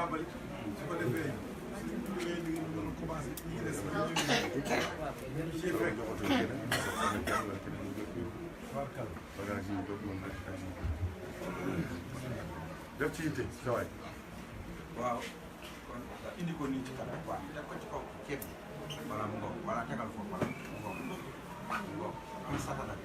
tàmbali su ko defee suñu liggéey ñu mën a commencé ñi des na ñu ci fekk def ci yitte sa waay waaw kon indi ko nii ci kanam waaw teg ko ci kaw ceeb wala mu ngoog wala tegal foofu wala mu ngoog am satala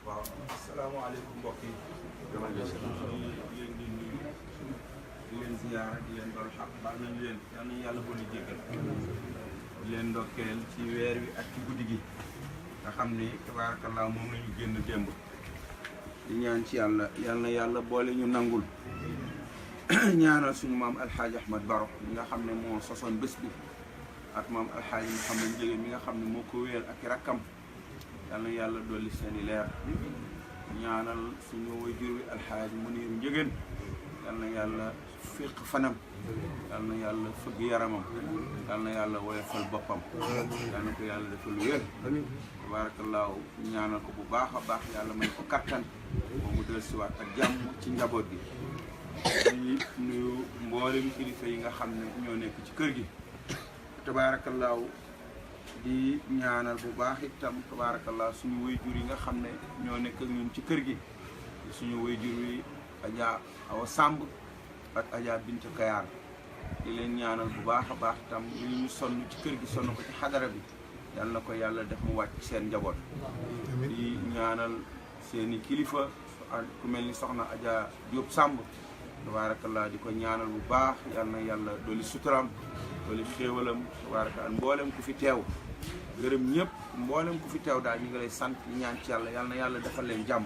waaw waaw asalaamaaleykum mbokk yi leen di nuyu di leen ziyaara di leen doon xaq baal nañ leen yal nañu yàlla boole jéggal di leen ndokkeel ci weer wi ak ci guddi gi nga xam ni tabaarakallaa moom lañu génn démb di ñaan ci yàlla yal na yàlla boole ñu nangul ñaanal suñu maam alxaaji Ahmad Baro mi nga xam ne moo sosoon bés bi ak maam alxaaji Mouhamed Ndiéguène mi nga xam ne moo ko wéer ak i rakkam yal na yàlla dolli seeni leer ñaanal suñu waajur wi alxaaji Muniiru Ndiéguène yal na yàlla féq fanam yal na yàlla fëgg yaramam yal na yàlla woyofal boppam yal na ko yàlla defal wér tabaarakallaahu ñaanal ko bu baax a baax yàlla may ko kattan boo mu del siwaat ak jàmm ci njaboot gi di nuyu mboolem kilifa yi nga xam ne ñoo nekk ci kër gi tabaarakallaahu di ñaanal bu baax itam tabaarakallaahu suñu waajur yi nga xam ne ñoo nekk ak ñun ci kër gi suñu waajur yi Adja Awa Samb ak Adja Bintu Kayaar di leen ñaanal bu baax a baax itam li ñu sonn ci kër gi sonn ko ci xadara bi yal na ko yàlla def mu wàcc seen njaboot di ñaanal seeni kilifa ku mel ni soxna Adja Diop Samb tabaarakallaa di ko ñaanal bu baax yal na yàlla dooli suturam dooli xéewalam tabaarakallaa mboolem ku fi teew gërëm ñëpp mboolem ku fi teew daal ñu ngi lay sant di ñaan ci yàlla yal na yàlla defal leen jàmm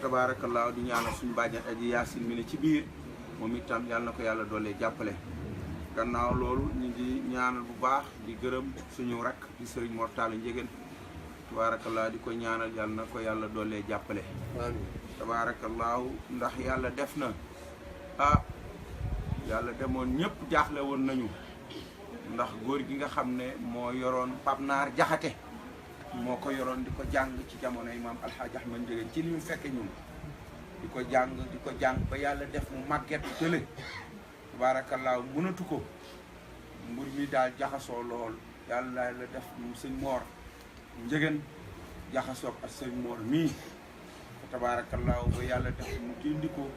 tabaarakallaa di ñaanal suñu bàjjan Aji Yaasin mi ne ci biir moom itam yal na ko yàlla doolee jàppale gannaaw loolu ñu ngi ñaanal bu baax di gërëm suñu rakk di sëriñ Mor Talla Ndiéguène tabaarakallaa di ko ñaanal yal na ko yàlla doolee jàppale tabaarakallaahu ndax yàlla def na yàlla demoon ñëpp jaaxle woon nañu ndax góor gi nga xam ne moo yoroon Pape Naar Jaxate moo ko yoroon di ko jàng ci jamonoy maam alxaaji Ahmad Ndiéguène ci li mu fekke ñun di ko jàng ba yàlla def mu màgget tële tabaarakallaahu mënatu ko mbir mi daal jaxasoo lool yàlla la def mu sëñ Moor Ndiéguène jaxasoo ak sëñ Moor mii tabaarakallaahu ba yàlla def mu dindi ko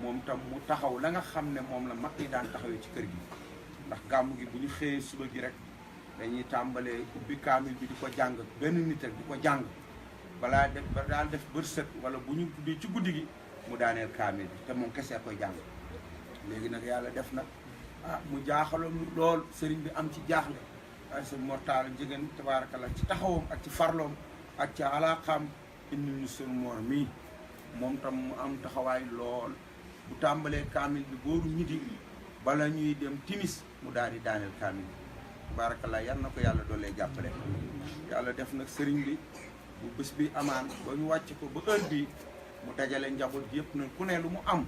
moom tam mu taxaw la nga xam ne moom la mag yi daan taxawee ci kër gi ndax gàmmu gi bu ñu xëyee suba gi rek dañuy tàmbalee ubbi kaamil bi di ko jàng benn nit rek di ko jàng balaa def ba daal def bërsët wala bu ñu tuddee ci guddi gi mu daaneel kaamil bi te moom kesee koy jàng léegi nag yàlla def nag mu jaaxaloon lool sëriñ bi am ci jaaxle waaye sëñ Mor Talla Ndiéguène tabaarakallaa ci taxawam ak ci farloom ak ci alaaqaam indi ñu sëñ Mor mii moom tam mu am taxawaay lool bu tàmbalee kaamil bi booru midi bala ñuy dem timis mu daal di daaneel kaamil bi tabaarakallaa yal na ko yàlla doolee jàppale yàlla def nag sëriñ bi bu bés bi amaan ba ñu wàcc ko ba heure bii mu dajale njaboot gi yëpp na ku ne lu mu am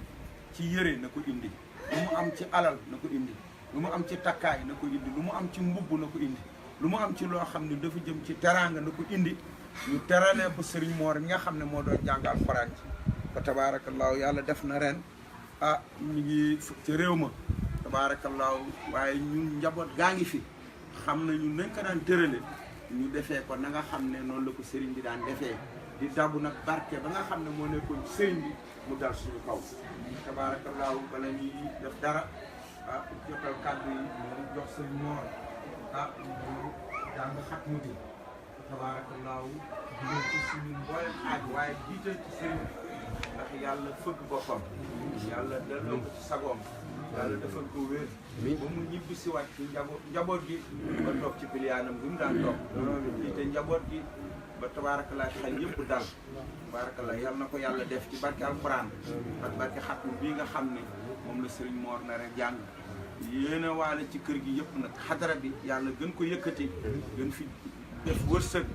ci yëre na ko indi lu mu am ci alal na ko indi lu mu am ci takkaay na ko indi lu mu am ci mbubb na ko indi lu mu am ci loo xam ne dafa jëm ci teraanga na ko indi ñu teralee ko sëriñ Moor mi nga xam ne moo doon jàngal Alxuraan ci fa tabaarakallaahu yàlla def na ren ñu ngi ci réew ma tabaarakallaahu waaye ñun njaboot gaa ngi fi xam nañu nañ ko daan tërale ñu defee ko na nga xam ne noonu la ko sëriñ bi daan defee di dabu nag barke ba nga xam ne moo nekkoon sëriñ bi mu dal suñu kaw tabaarakallaahu bala ñuy def dara jotal kàddu yi moom jox sëriñ Moor mu jàng xatmu bi tabaarakallaahu dugal ci suñu mboolem aaj waaye jiital ci sëriñ ndax yàlla fëgg boppam yàlla delloo ko ci sagoom yàlla defal ko wér ba mu ñibbi si wàcc ci njaboot gi ba toog ci piliyaanam bi mu daan toog jiite njaboot gi ba tabaarakallaa xel yëpp dal tabaarakallaa yàlla na ko yàlla def ci barke alquran ak barke xatmu bii nga xam ne moom la sëriñ Moor na rek jàng yéena waale ci kër gi yëpp nag xadara bi yàlla gën ko yëkkati gën fi def wërsëg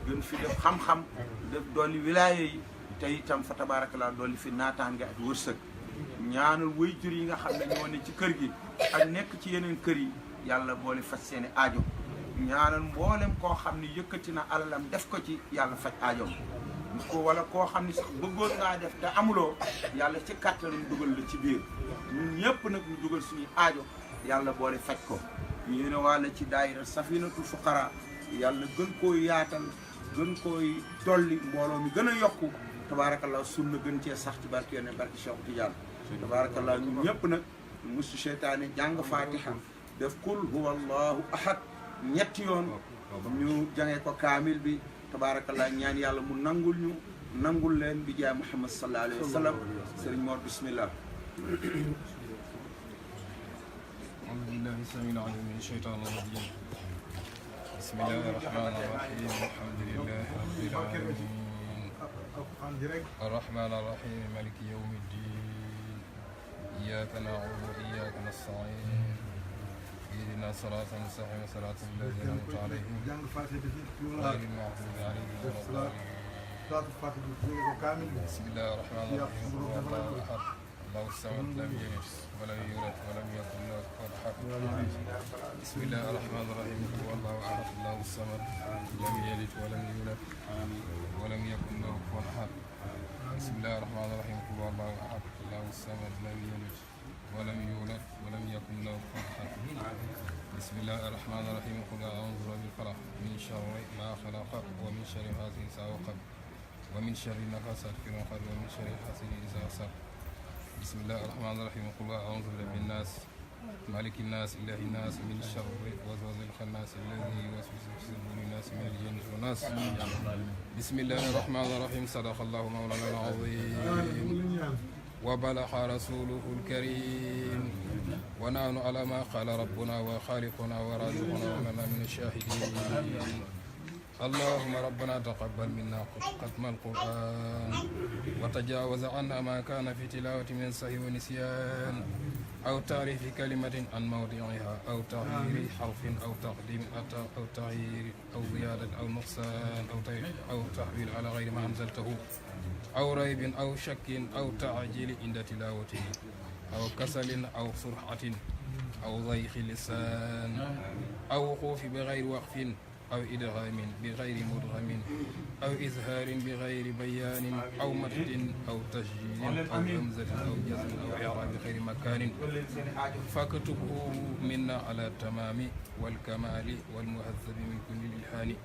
gën fi def xam-xam def dolli wilaya yi te itam fa tabaarakallaa dolli fi naataange ak wërsëg ñaanal waajur yi nga xam ne ñoo ne ci kër gi ak nekk ci yeneen kër yi yàlla boole faj seeni aajo ñaanal mboolem koo xam ne yëkkati na alalam def ko ci yàlla faj aajoom ko wala koo xam ne sax bëggoon ngaa def te amuloo yàlla ci kàttanam dugal la ci biir ñun ñëpp nag ñu dugal suñuy aajo yàlla boole faj ko yéen a wàlla ci daayira Safinatu Fuqara yàlla gën koo yaatal gën koy dolli mbooloo mi gën a yokku tabaarakallah sunna gën cee sax ci barke yone barke Cheikh Tidiane tabaarakallah ñun ñëpp nag musu seytaane jàng fatiha def kul huwa allahu ahad ñetti yoon ñu jàngee ko kaamil bi tabaarakallah ñaan yàlla mu nangul leen bi jaay Muhammad sallallahu alayhi wa sallam sëriñ Mor bismillah أعوذ بالله السميع العليم من الشيطان الرجيم بسم الله الرحمن الرحيم الحمد لله رب العالمين الرحمن الرحيم مالك يوم الدين إياك نعبد وإياك نستعين اهدنا الصراط المستقيم صراط الذين أنعمت عليهم غير المغضوب عليهم ولا الضالين بسم الله الرحمن الرحيم الله أحد الله الصمد لم يلد ولم يولد ولم يكن له كفوا أحد بسم الله الرحمن الرحيم هو الله أحد الله الصمد لم يلد ولم يولد ولم يكن له كفوا أحد بسم الله الرحمن الرحيم هو الله أحد الله الصمد لم يلد ولم يولد ولم يكن له كفوا أحد بسم الله الرحمن الرحيم قل أعوذ برب الفلق من شر ما خلق ومن شر حاسد إذا وقب ومن شر النفاثات في العقد ومن شر حاسد إذا حسد بسم الله الرحمن الرحيم قل أعوذ برب الناس مالك الناس إله الناس من شر وسوس الخناس الذي يوسوس في صدور الناس من الجن والناس بسم الله الرحمن الرحيم صدق الله مولانا العظيم وبلغ رسوله الكريم ونحن على ما قال ربنا وخالقنا ورازقنا ولنا من الشاهدين اللهم ربنا تقبل منا ختم القرآن وتجاوز عنا ما كان في تلاوة من سهو ونسيان أو تعريف كلمة عن موضعها أو تغيير حرف أو تقديم أو تغيير أو زيادة أو نقصان أو تحويل على غير ما أنزلته أو ريب أو شك أو تعجيل عند تلاوته أو كسل أو سرعة أو ضيق اللسان أو وقوف بغير وقف أو إدغام بغير مدغم أو إظهار بغير بيان أو مد أو تسجيل أو همزة أو جزم أو إعراب بغير مكان فاكتبه منا على التمام والكمال والمهذب من كل الإلحان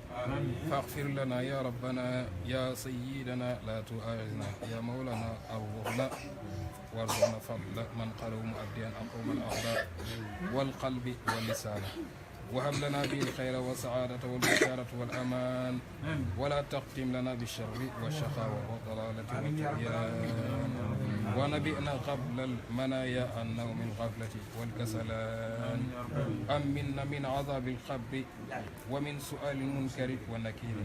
فاغفر لنا يا ربنا يا سيدنا لا تؤاخذنا يا مولانا أرضنا وارزقنا فضل من قالوا مؤديا أقوم الأعضاء والقلب واللسان وهب لنا به الخير والسعادة والبشارة والأمان ولا تختم لنا بالشر والشقاوة والضلالة والطغيان ونبئنا قبل المنايا عن نوم الغفلة والكسلان أمنا من عذاب القبر ومن سؤال المنكر والنكير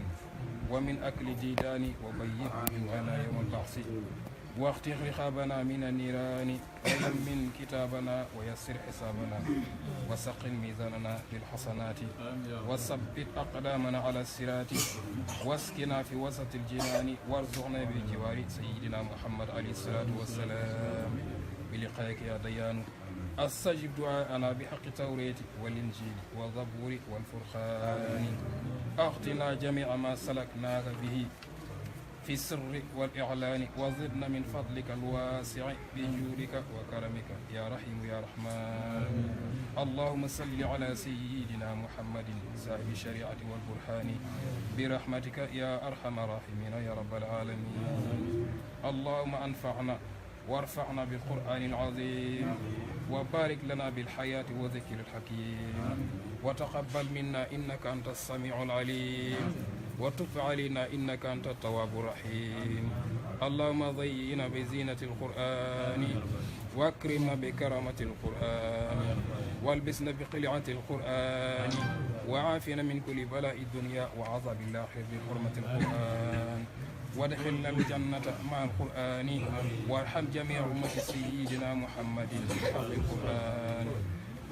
ومن أكل ديدان وبيض وجوهنا يوم البعث واختر رقابنا من النيران ويمن كتابنا ويسر حسابنا وسقل ميزاننا بالحسنات وثبت أقدامنا على الصراط واسكنا في وسط الجنان وارزقنا بجوار سيدنا محمد عليه الصلاة والسلام بلقائك يا ديان استجب دعاءنا بحق التوراة والإنجيل والزبور والفرقان أعطنا جميع ما سلكناك به في السر والإعلان وزدنا من فضلك الواسع بجودك وكرمك يا رحيم يا رحمن اللهم صل على سيدنا محمد صاحب الشريعة والبرهان برحمتك يا أرحم الراحمين يا رب العالمين اللهم أنفعنا وارفعنا بالقرآن العظيم وبارك لنا بالحياة وذكر الحكيم وتقبل منا إنك أنت السميع العليم وتب علينا إنك أنت التواب الرحيم اللهم زينا بزينة القرآن واكرمنا بكرامة القرآن والبسنا بقلعة القرآن وعافنا من كل بلاء الدنيا وعذاب الآخرة بحرمة القرآن وادخلنا الجنة مع القرآن وارحم جميع أمة سيدنا محمد بحق القرآن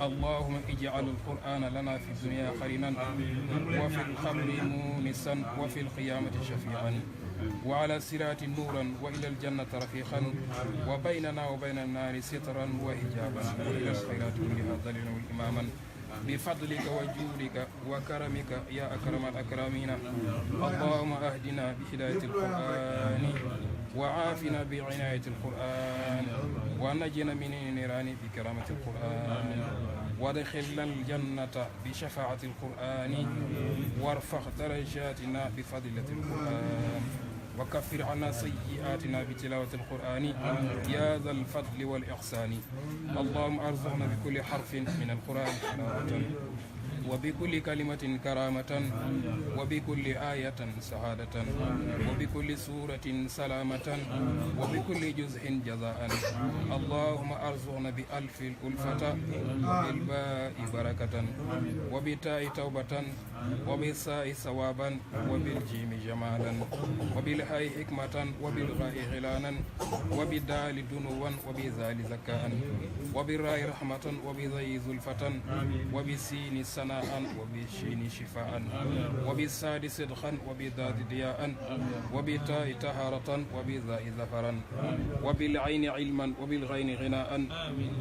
اللهم اجعل القرآن لنا في الدنيا قرينا وفي القبر مونسا وفي القيامة شفيعا وعلى الصراط نورا وإلى الجنة رفيقا وبيننا وبين النار سترا وحجابا وإلى الخيرات كلها ذليلا وإماما بفضلك وجودك وكرمك يا أكرم الأكرمين. اللهم أهدنا بهداية القرآن وعافنا بعناية القرآن ونجنا من النيران بكرامة القرآن وادخلنا الجنة بشفاعة القرآن وارفع درجاتنا بفضيلة القرآن وكفر عنا سيئاتنا بتلاوة القرآن يا ذا الفضل والإحسان. اللهم أرزقنا بكل حرف من القرآن حلاوة وبكل كلمة كرامة وبكل آية سعادة وبكل سورة سلامة وبكل جزء جزاء. اللهم أرزقنا بألف الألفة وبالباء بركة وبتاء توبة وبالساء ثوابا وبالجيم جمالا وبالهاء حكمة وبالغاء غلانا وبالدال دنوا وبذال زكاء وبالراء رحمة وبذي زلفة وبالسين سناء وبالشين شفاء وبالساد صدقا وبالداد ضياء وبالتاء طهارة وبالذاء ظفرا وبالعين علما وبالغين غناء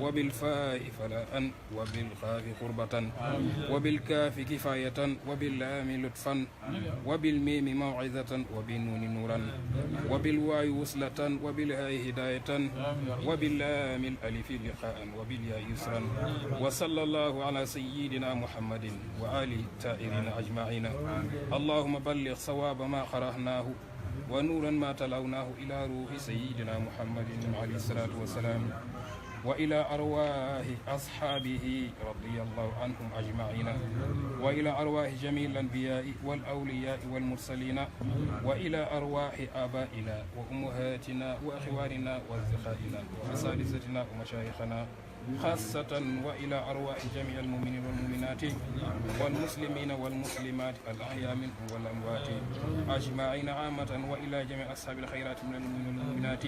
وبالفاء فلاء وبالخاف قربة وبالكاف كفاية وباللام لطفا وبالميم موعظة وبالنون نورا وبالواو وصلة وبالهاء هداية وباللام الألف لقاء وبالياء يسرا. وصلى الله على سيدنا محمد وآل التائرين أجمعين. اللهم بلغ صواب ما قرأناه ونورا ما تلوناه إلى روح سيدنا محمد عليه الصلاة والسلام وإلى أرواح أصحابه رضي الله عنهم أجمعين وإلى أرواح جميع الأنبياء والأولياء والمرسلين وإلى أرواح آبائنا وأمهاتنا وأخواننا وأصدقائنا وأساتذتنا ومشايخنا خاصة وإلى أرواح جميع المؤمنين والمؤمنات والمسلمين والمسلمات الأحياء منهم والأموات أجمعين عامة وإلى جميع أصحاب الخيرات من المؤمنين والمؤمنات.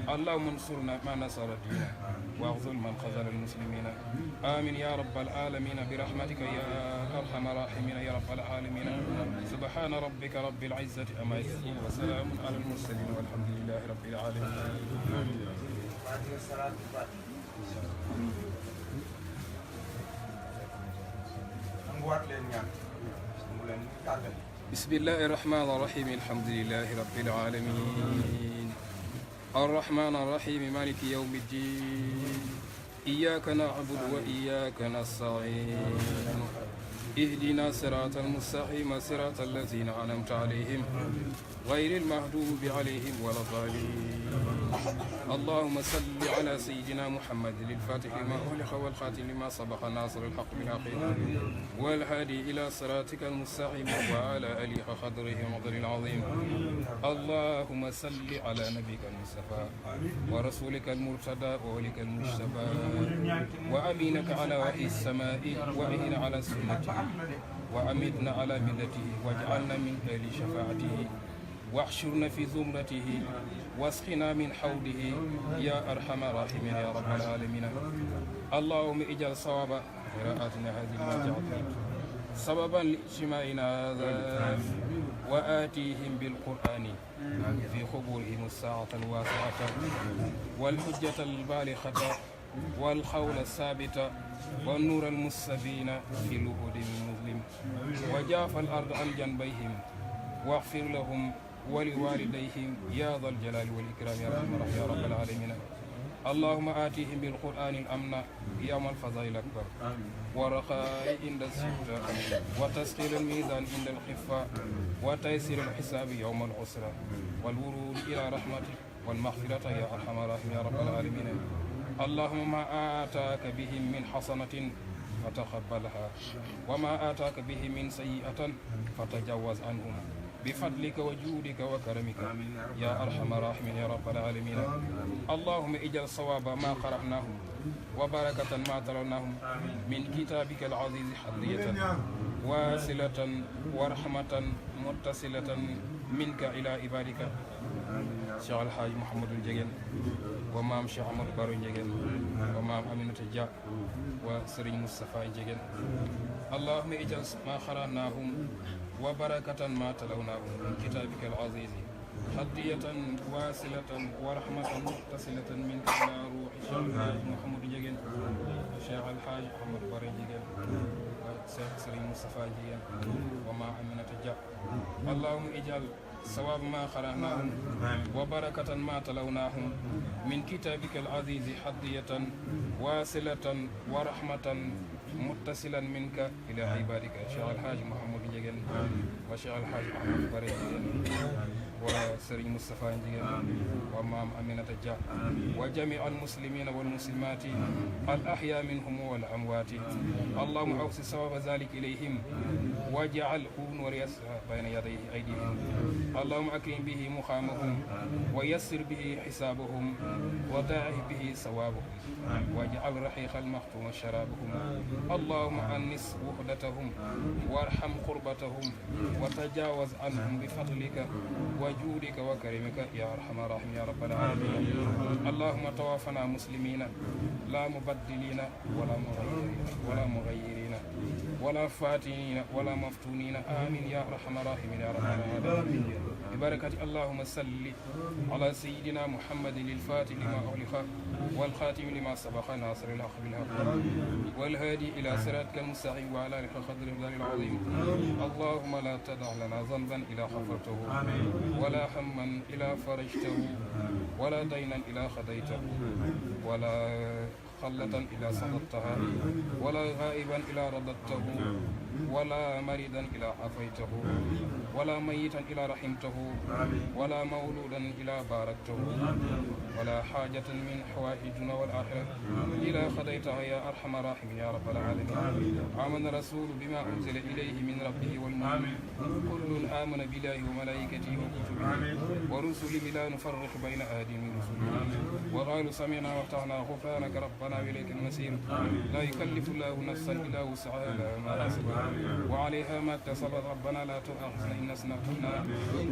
اللهم انصرنا ما نصر الدين واخذل من خذل المسلمين. آمين يا رب العالمين برحمتك يا أرحم الراحمين يا رب العالمين. سبحان ربك رب العزة أما يصفون وسلام على المرسلين والحمد لله رب العالمين. بسم الله الرحمن الرحيم الحمد لله رب العالمين الرحمن الرحيم مالك يوم الدين إياك نعبد وإياك نستعين اهدنا صراط المستقيم صراط الذين أنعمت عليهم غير المغضوب عليهم ولا الضالين. اللهم صل على سيدنا محمد الفاتح لما أغلق والخاتم لما سبق ناصر الحق بالحق والهادي إلى صراطك المستقيم وعلى آله قدره ومقداره العظيم. اللهم صل على نبيك المصطفى ورسولك المرتضى ووليك المجتبى وأمينك على وحي السماء وأهنا على سنته وأمتنا على ملته واجعلنا من أهل شفاعته واحشرنا في زمرته واسقنا من حوضه يا أرحم الراحمين يا رب العالمين. اللهم اجعل صواب قراءتنا هذه المراجعة سببا لاجتماعنا هذا وآتيهم بالقرآن في قبورهم الساعة الواسعة والحجة البالغة والقول الثابت والنور المستبين في لؤلؤ المظلم وجاف الأرض عن جنبيهم واغفر لهم ولوالديهم يا ذا الجلال والإكرام يا رحمة يا رب العالمين. اللهم آتيهم بالقرآن الأمن يوم الفضائل الأكبر ورخاء عند السجدة وتسقيل الميزان عند الخفة وتيسير الحساب يوم العسرة والورود إلى رحمتك والمغفرة يا أرحم الراحمين يا رب العالمين. اللهم ما آتاك بهم من حسنة فتقبلها وما آتاك به من سيئة فتجاوز عنهم بفضلك وجودك وكرمك يا أرحم الراحمين يا رب العالمين. اللهم اجعل صواب ما قرأناه وبركة ما تلوناه من كتابك العزيز حظية واصلة ورحمة متصلة منك إلى عبادك شيخ الحاج محمد الجيجن ومام شيخ أحمد بارو الجيجن ومام أمينة الجاء وسرين مصطفى الجيجن. اللهم اجعل ما قرأناهم وبركة ما تلوناه من كتابك العزيز هدية واصلة ورحمة متصلة منك إلى روح الشيخ الحاج محمد جيجن الشيخ الحاج أحمد باري جيجن الشيخ سليم مصطفى جيجن وما أمينة جا اللهم اجعل ثواب ما قرأناهم وبركة ما تلوناهم من كتابك العزيز هدية واصلة ورحمة متصلا منك إلى عبادك الشيخ الحاج محمد جيجن والشيخ الحاج أحمد باري جيجن وسرين مصطفى جيجن ومام أمينة جا وجميع المسلمين والمسلمات الأحياء منهم والأموات اللهم أوصي ثواب ذلك إليهم واجعله نور يسرى بين يديه أيديهم اللهم أكرم به مقامهم ويسر به حسابهم وداعه به ثوابهم واجعل رحيق المختوم شرابهم اللهم أنس وحدتهم وارحم قربتهم وتجاوز عنهم بفضلك وجودك وكرمك يا أرحم الراحمين يا رب العالمين اللهم توافنا مسلمين لا مبدلين ولا مغيرين ولا فاتنين ولا مفتونين آمين يا أرحم الراحمين يا رب العالمين ببركة اللهم صل على سيدنا محمد الفاتح لما أغلق والخاتم لما سبق ناصر الحق بالحق والهادي إلى صراطك المستقيم وعلى آله قدر الجلال العظيم اللهم لا تدع لنا ذنبا إلا غفرته ولا هما إلا فرجته ولا دينا إلا خديته ولا خلة إلا صددتها ولا غائبا إلا رددته ولا مريضا إلا عافيته ولا ميتا إلا رحمته ولا مولودا إلا باركته ولا حاجة من حوائجنا والآخرة إلا قضيتها يا أرحم الراحمين يا رب العالمين آمن الرسول بما أنزل إليه من ربه والمؤمنون كل آمن بالله وملائكته وكتبه ورسله لا نفرق بين أحد من رسله وقالوا سمعنا واطعنا غفرانك ربنا وإليك المصير لا يكلف الله نفسا إلا وسعها لها ما كسبت وعليها ما اكتسبت ربنا لا تؤاخذنا إن نسينا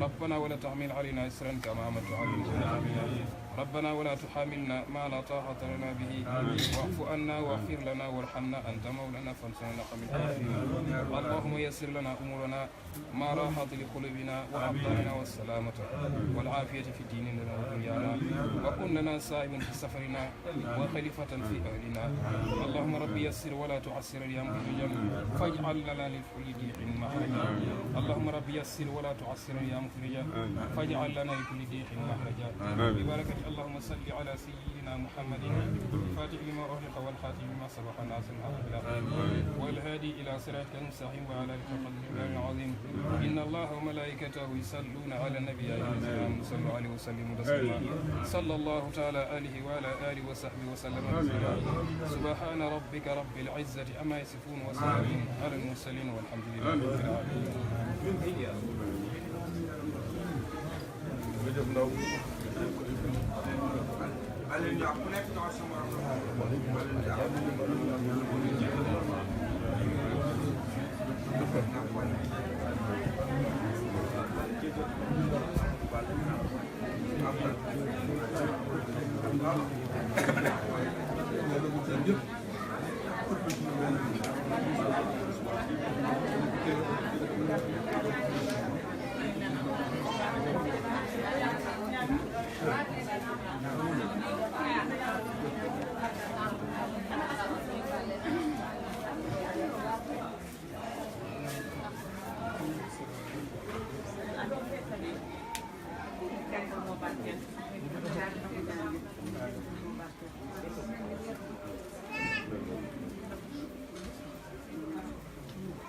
ربنا ولا تحمل علينا إسرا كما حملته على الذين ربنا ولا تحاملنا ما لا طاقة لنا به واعف عنا واغفر لنا وارحمنا أنت مولانا فانصرنا من الكافرين اللهم يسر لنا أمورنا ما راحت لقلوبنا وأبداننا والسلامة والعافية في ديننا ودنيانا وكن لنا سائبا في سفرنا وخليفة في أهلنا اللهم ربي يسر ولا تعسر يا مخرجا فاجعل لنا لكل ضيق مخرجا اللهم ربي يسر ولا تعسر يا مخرجا فاجعل لنا لكل ضيق مخرجا ببركة اللهم صل على سيدنا محمد الفاتح لما أغلق والخاتم لما سبق الناصر الحق والهادي إلى صراطك المستقيم وعلى آله وصحبه العظيم إن الله وملائكته يصلون على النبي عليه السلام صلوا عليه وسلموا تسليما صلى الله تعالى عليه وعلى آله وصحبه وسلم سبحان ربك رب العزة عما يصفون وسلام على المرسلين والحمد لله رب العالمين.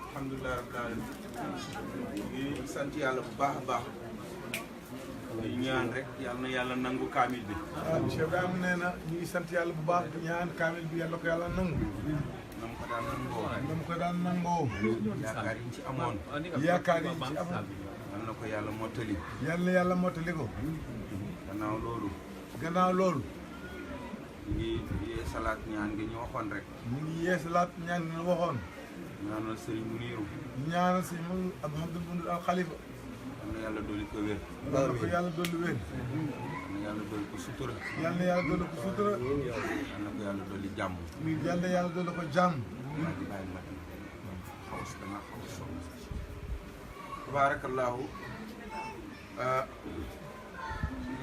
alhamdulilah rabbil alamin ngi sant yàlla bu baax a baax di ñaan rek yàlla na yàlla nangu kaamil bi. Cheikh Ibrahima nee na ñu ngi sant yàlla bu baax di ñaan kaamil bi yàlla ko yàlla nangu. na mu ko daan nangoo. na mu ko daan nangoo. yaakaar yi ci amoon. yaakaar yi ci amoon. yal na ko yàlla mottali. yal na yàlla mottali ko. gannaaw loolu. gannaaw loolu. ñu ngi yeesalaat ñaan gi ñu waxoon rek. ñu ngi yeesalaat ñaan gi ñu waxoon. ñaanal sëriñ Muniiru. ñaanal si moom Abdou al Khalifa. yal na yàlla dolli ko wér. yal na ko yàlla dolli wér. yal na yàlla dolli ko sutura. yal na yàlla dolli ko sutura. yal na ko yàlla dolli jàmm. yal na yàlla dolli ko jàmm. tabaarakallaahu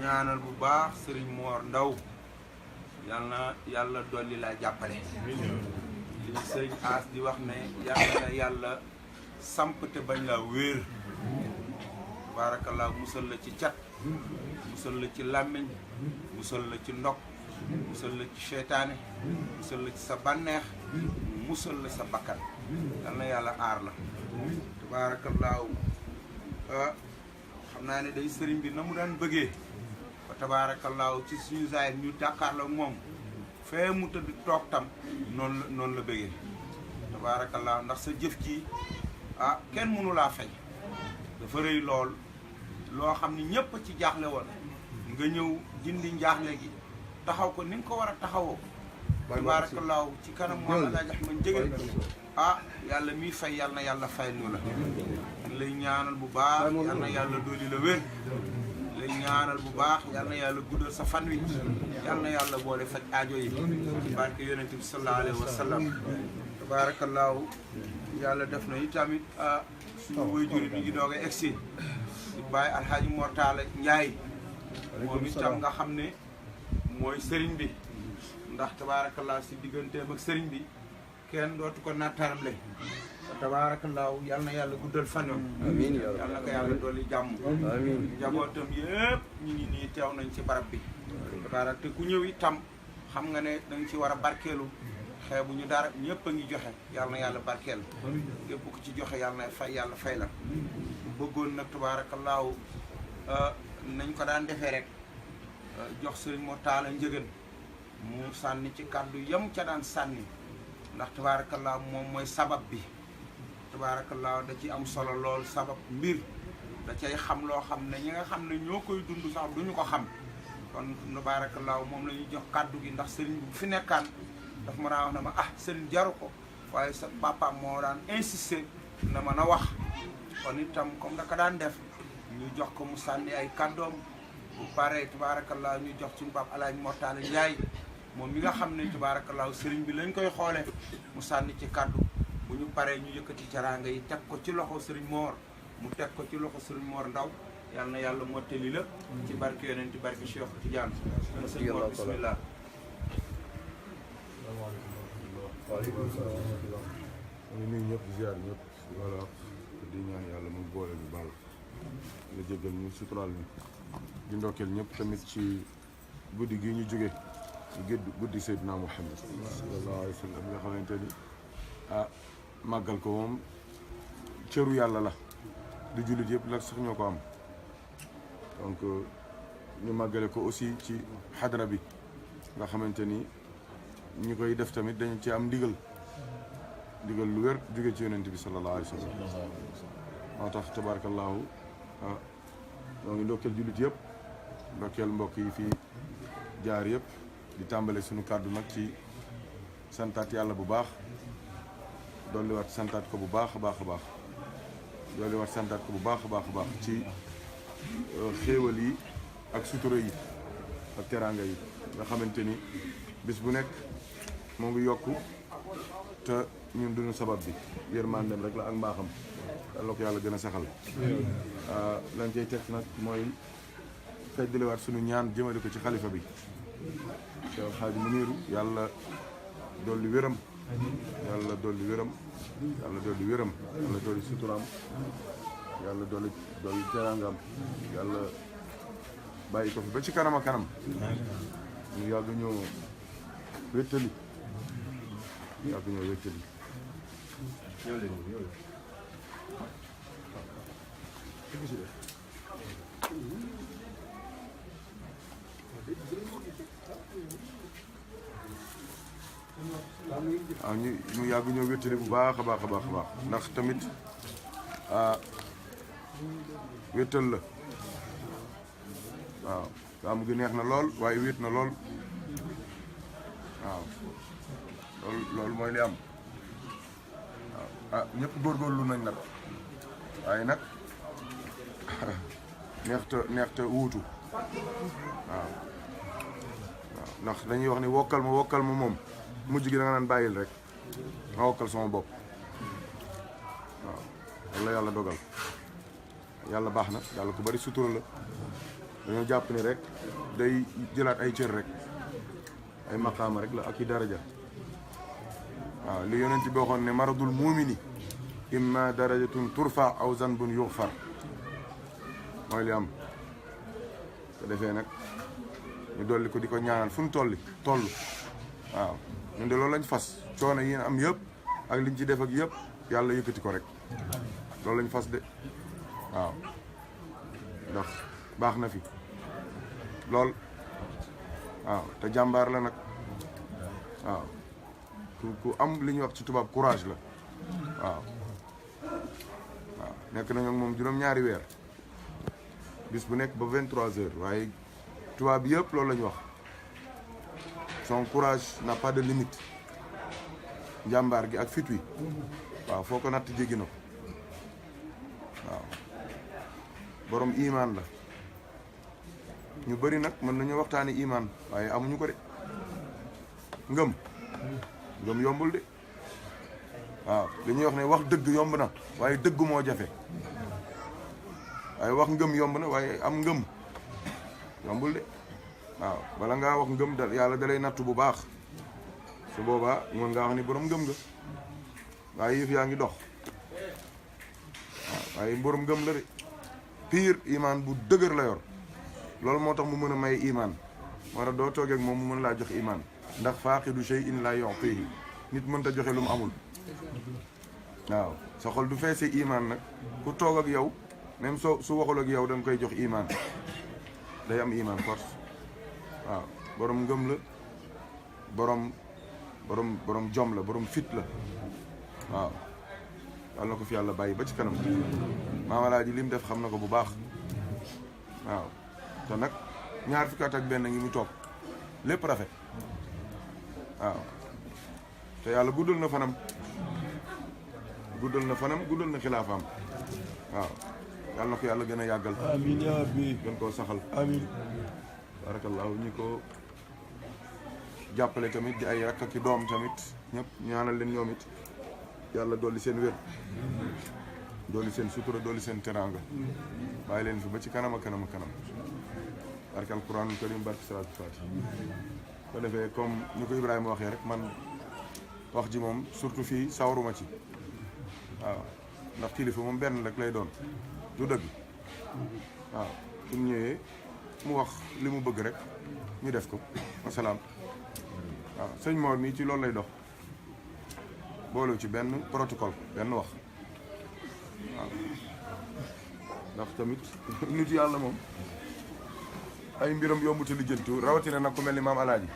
ñaanal bu baax Serigne Mor Ndaw yal na yàlla dolli laa jàppale li Serigne As di wax ne yàlla na yàlla samp te bañ laa wéer barakallah musal la ci cat musal la ci làmmiñ musal la ci ndok musal la ci seytaane musal la ci sa bànneex musal la sa bakkan yal na yàlla aar la tabaarakallaahu xam naa ne day sëriñ bi na mu daan bëggee ba tabaarakallaahu ci suñu zaahir ñu jàkkaarloo moom fee mu tëdd toog tam noonu la bëggee tabaarakallaahu ndax sa jëf ji kenn mënu laa fay dafa rëy lool loo xam ne ñépp ci jaaxle woon nga ñëw dindi njaaxle gi taxaw ko ni nga ko war a taxawoo tabaarakallaahu ci kanam moom Alaaji Ahmad Njëgeen yàlla miy fay yal na yàlla fay lu la lay ñaanal bu baax yal na yàlla dooli la wér lay ñaanal bu baax yal na yàlla guddal sa fan wi yal na yàlla boole faj aajo yi barke yonent bi sallallahu alayhi wa sallam tabaarakallaahu yàlla def na itamit suñu waajur yi ngi doog a egsi di bàyyi Alxaaji Mortala Njaay moom itam nga xam ne mooy sëriñ bi ndax tabaarakallaahu si digganteem ak sëriñ bi kenn dootu ko nattarable tabaarakallaahu yal na yàlla guddal fanam amiin yal na ko yàlla dolli jàmm amiin njabootam yëpp ñu ngi nii teew nañ ci barab bi tabaarak te ku ñëw itam xam nga ne danga ci war a barkeelu xeebu ñu dara ñëpp a ngi joxe yal na yàlla barkeel képp ku ci joxe yal na fay yàlla fay la bëggoon nag tabaarakallaahu nañ ko daan defee rek jox sëriñ Mortala Njëgeen mu sànni ci kàddu yam ca daan sànni ndax tabaarakallaahu moom mooy sabab bi tabaarakallaahu da ci am solo lool sabab mbir da cay xam loo xam ne ñi nga xam ne ñoo koy dund sax duñu ko xam kon tabaarakallaahu moom la ñuy jox kàddu gi ndax sëriñ bu fi nekkaan daf ma daan wax ne ma sëriñ jaru ko waaye sa papa moo daan insister na ma na wax kon itam comme da ko daan def ñu jox ko mu sànni ay kàddoom bu paree tabaarakallaahu ñu jox suñu papa Alaaji Mortala Njaay moom mi nga xam ne tabaarakallaahu sëriñ bi lañ koy xoole mu sànni ci kàddu bu ñu paree ñu yëkkati caraanga yi teg ko ci loxo sëriñ Moor mu teg ko ci loxo sëriñ Moor Ndaw yal na yàlla mottali la ci barke yonent ci barke Cheikh Tidiane sëriñ Moor bismillah waaleykum salaam wa rahmatulah. ñu ngi nuyu ñëpp di ziar ñëpp voilà di ñaan yàlla mu boole ñu baal la jéggal ñu suturaal ñu di ndokkeel ñëpp tamit ci guddi gi ñu jóge guddi Seydina Muhammad sallallahu alayhi wa sallam nga xamante ni màggal ko moom cëru yàlla la du jullit yëpp nag sax ñoo ko am donc ñu màggale ko aussi ci xadra bi nga xamante ni ñi koy def tamit dañu ci am ndigal lu wér jóge ci yonent bi sallallahu alayhi wa sallam moo tax tabarakallahu ñoo ngi ndokkeel jullit yëpp ndokkeel mbokk yi fii jaar yëpp di tàmbale suñu kàddu nag ci santaat yàlla bu baax dolliwaat santaat ko bu baax a baax a baax dolliwaat santaat ko bu baax a baax a baax ci xéewal yi ak sutura yi ak teraanga yi nga xamante ni bis bu nekk moo ngi yokku te ñun duñu sabab bi yërmandeem rek la ak mbaaxam yàlla ko yàlla gën a saxal lañ cay teg nag mooy feddaliwaat suñu ñaan jëmale ko ci xalifa bi Cheikh Alxaaji Muniiru yàlla dolli wéram yàlla dolli wéram yàlla dolli wéram yàlla dolli suturaam yàlla dolli teraangaam yàlla bàyyi ko fi ba ci kanam a kanam ñu yàgg ñoo wéttali ñu yàgg ñoo wéttali bu baax a baax a baax a baax ndax tamit wéttal la waaw gàmmu gi neex na lool waaye wéet na lool waaw loolu mooy li am waaw ñëpp góorgóorlu nañ nag waaye nag neex te wuutu waaw ndax dañuy wax ni wokkal ma moom mujj gi da nga naan bàyyil rek ma wokkal sama bopp waaw walla yàlla dogal yàlla baax na yàlla ku bari sutura la dañoo jàpp ni rek day jëlaat ay cër rek ay maqaama rek la ak i daraja waaw li yonent bi waxoon ne maradul muumini imma darajatun turfa aw zanbun yughfar mooy li am ko defee nag ñu dolli ko di ko ñaanal fu ñu toll waaw ñun de loolu lañ fas coono yi am yëpp ak liñ ci def ak yëpp yàlla yëkkati ko rek loolu lañ fas de waaw ndax baax na fi lool waaw te jàmbaar la nag waaw ku am li ñuy wax ci tubaab courage la waaw nekk nañu ak moom juróom-ñaari weer bis bu nekk ba 23h waaye tubaab bi yëpp loolu la ñu wax son courage n'a pas de limite njàmbaar gi ak fit wi waaw foo ko natt jéggi na ko waaw borom imaan la ñu bëri nag mën nañu waxtaani imaan waaye amuñu ko de ngëm yombul de waaw li ñuy wax ne wax dëgg yomb na waaye dëgg moo jafe waaye wax ngëm yomb na waaye am ngëm yombul de waaw bala ngaa wax ngëm da yàlla dalay nattu bu baax su boobaa mën ngaa wax ni borom ngëm nga waaye yëf yaa ngi dox waaw waaye borom ngëm la de pire imaan bu dëgër la yor loolu moo tax mu mën a may imaan moo tax doo toogee ak moom mu mën laa jox imaan ndax faaqidu shay'in laa yu'tihi nit mënta joxe lu mu amul waaw sa xol du feesee imaan nag ku toog ak yow même su waxul ak yow da nga koy jox imaan day am imaan force waaw borom ngëm la borom jom la borom fit la waaw yàlla na ko fi yàlla bàyyi ba ci kanam Maam Alaaji li mu def xam na ko bu baax waaw te nag ñaar fukki at ak benn ngi mu toog lépp rafet waaw te yàlla guddal na fanam guddal na xilaafaam waaw yàlla na ko yàlla gën a yàggal amiin yaa rabbi gën koo saxal amiin barakallahu ñi ko jàppale tamit di ay rakk ak i doom tamit ñëpp ñaanal leen ñoom it yàlla dolli seen wér dolli seen sutura dolli seen teraanga bàyyi leen fi ba ci kanam a kanam a kanam barke alquranul karim barke salaatu faati ko defee comme ñu ko Ibrahima waxee rek man wax ji moom surtout fii sawaruma ci waaw ndax kilifa moom benn rek lay doon du dëgg waaw su ñëwee mu wax li mu bëgg rek ñu def ko wasalaam waaw sëñ Mor mii ci loolu lay dox boolu ci benn protocole benn wax waaw ndax tamit nit yàlla moom ay mbiram yombuta lijjantu rawatina nag ku mel ni Maam Alaaji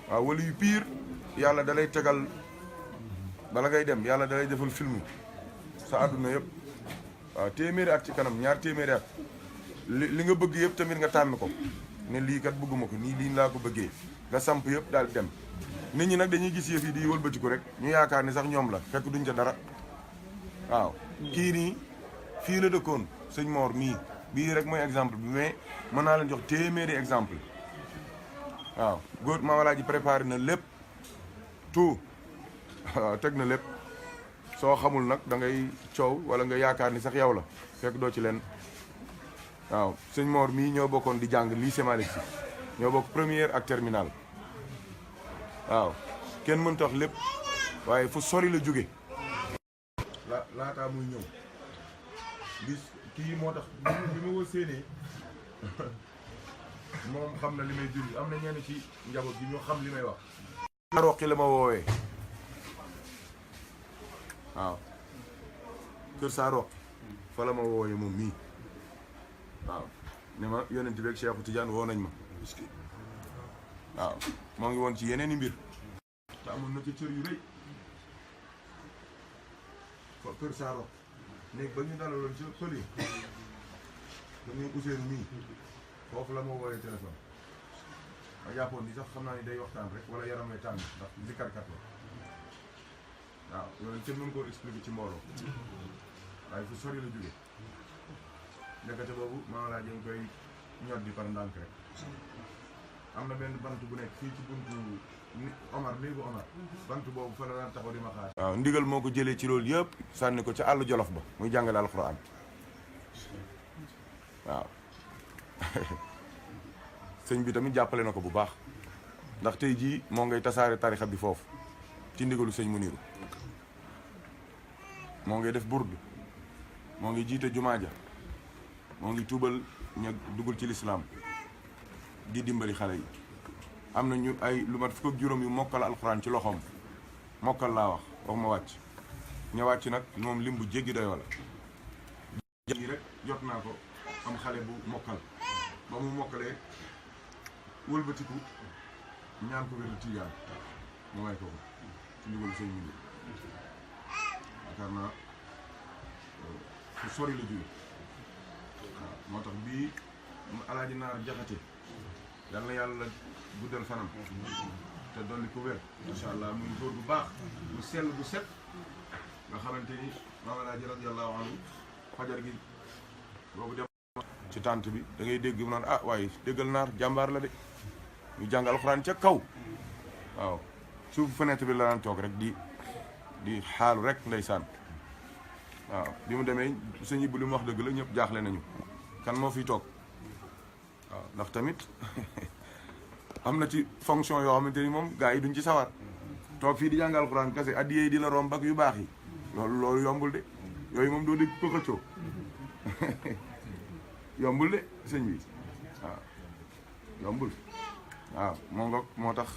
waaw wala yu pire yàlla da lay tegal bala ngay dem yàlla da lay defal film sa àdduna yëpp waaw téeméeri at ci kanam ñaar téeméeri at li nga bëgg yëpp tamit nga tànn ko ne lii kat bëgguma ko nii lii laa ko bëggee nga samp yëpp daal di dem nit ñi nag dañuy gis yëf yi di wëlbatiku rek ñu yaakaar ni sax ñoom la fekk duñ ca dara waaw kii nii fii la dëkkoon sëñ Mor mii bii rek mooy exemple bi mais mën naa leen jox téeméeri exemple waaw góor Maam Alaaji préparé na lépp tout waaw teg na lépp soo xamul nag da ngay coow wala nga yaakaar ni sax yow la fekk doo ci leen waaw sëñ Mor mii ñoo bokkoon di jàng lycée Malick Sy ñoo bokk première ak terminale waaw kenn mënta wax lépp waaye fu sori la jóge laataa muy ñëw bis kii moo tax bi ma woo séenee moom xam na li may dund am na ñenn ci njaboot bi ñoo xam li may wax roqi la ma woowee waaw kër saa roqi fa la ma woowee moom mii waaw ne ma yonent bi ak Cheikhu Tidiane woo nañ ma waaw moo ngi woon ci yeneen i mbir te amoon na ci cër yu rëy fa kër saa roqi léegi ba ñu dalaloon ci pël yi dañuy Ousseynou mii foofu la ma wooyee téléphone ma jàppoon ni sax xam naa ni day waxtaan rek wala yaram lay tàng ndax zikarkat la waaw loolu kenn mën koo expliquer ci mbooloo waaye fu sori la jóge nekkate boobu Maam Alaaji ngi koy ñor di par ndànk rek am na benn bant bu nekk fii ci buntu Omar néegu Omar bant boobu fa la daan taxaw di ma xaar waaw ndigal moo ko jëlee ci loolu yëpp sànni ko ca àll Jolof ba muy jàngale alxuraan waaw sëñ bi tamit jàppale na ko bu baax ndax tey jii moo ngay tasaare tarixa bi foofu ci ndigalu sëñ Muniru moo ngay def burdu moo ngi jiite jumaa ja moo ngi tuubal ña dugul ci lislaam di dimbali xale yi am na ñu ay lu mat fukk ak juróom yu mokkal alxuraan ci loxoom mokkal laa wax ma wàcc ña wàcc nag moom lim bu jéggi doy wala yi rek jot naa ko am xale bu mokkal ba mu mokkalee wëlbatiku ñaan ko wéru tijaan mu may ko ko ci ndigalu sëñ Muniru yaakaar naa fu sori la jóge waaw moo tax bii alaaji naar jaxate yal na yàlla guddal fanam te dolli ko wér macha allah muy góor bu baax bu sell bu set nga xamante ni maam alaaji radiyallahu anhu fajar gi boobu dem ci tànt bi da ngay dégg mu naan ah waaye déggal naar jàmbaar la de ñu jàng alxuraan ca kaw waaw suuf fenêtre bi la daan toog rek di xaalu rek ndeysaan waaw bi mu demee sëñ bu li mu wax dëgg la ñëpp jaaxle nañu kan moo fiy toog waaw ndax tamit am na ci fonction yoo xamante ni moom gars yi duñ ci sawar toog fii di jàng alxuraan kese addiye yi di la romb ak yu baax yi loolu yombul de yooyu moom doo dégg ko xëccoo yombul de sëñ bi waaw yombul waaw moo tax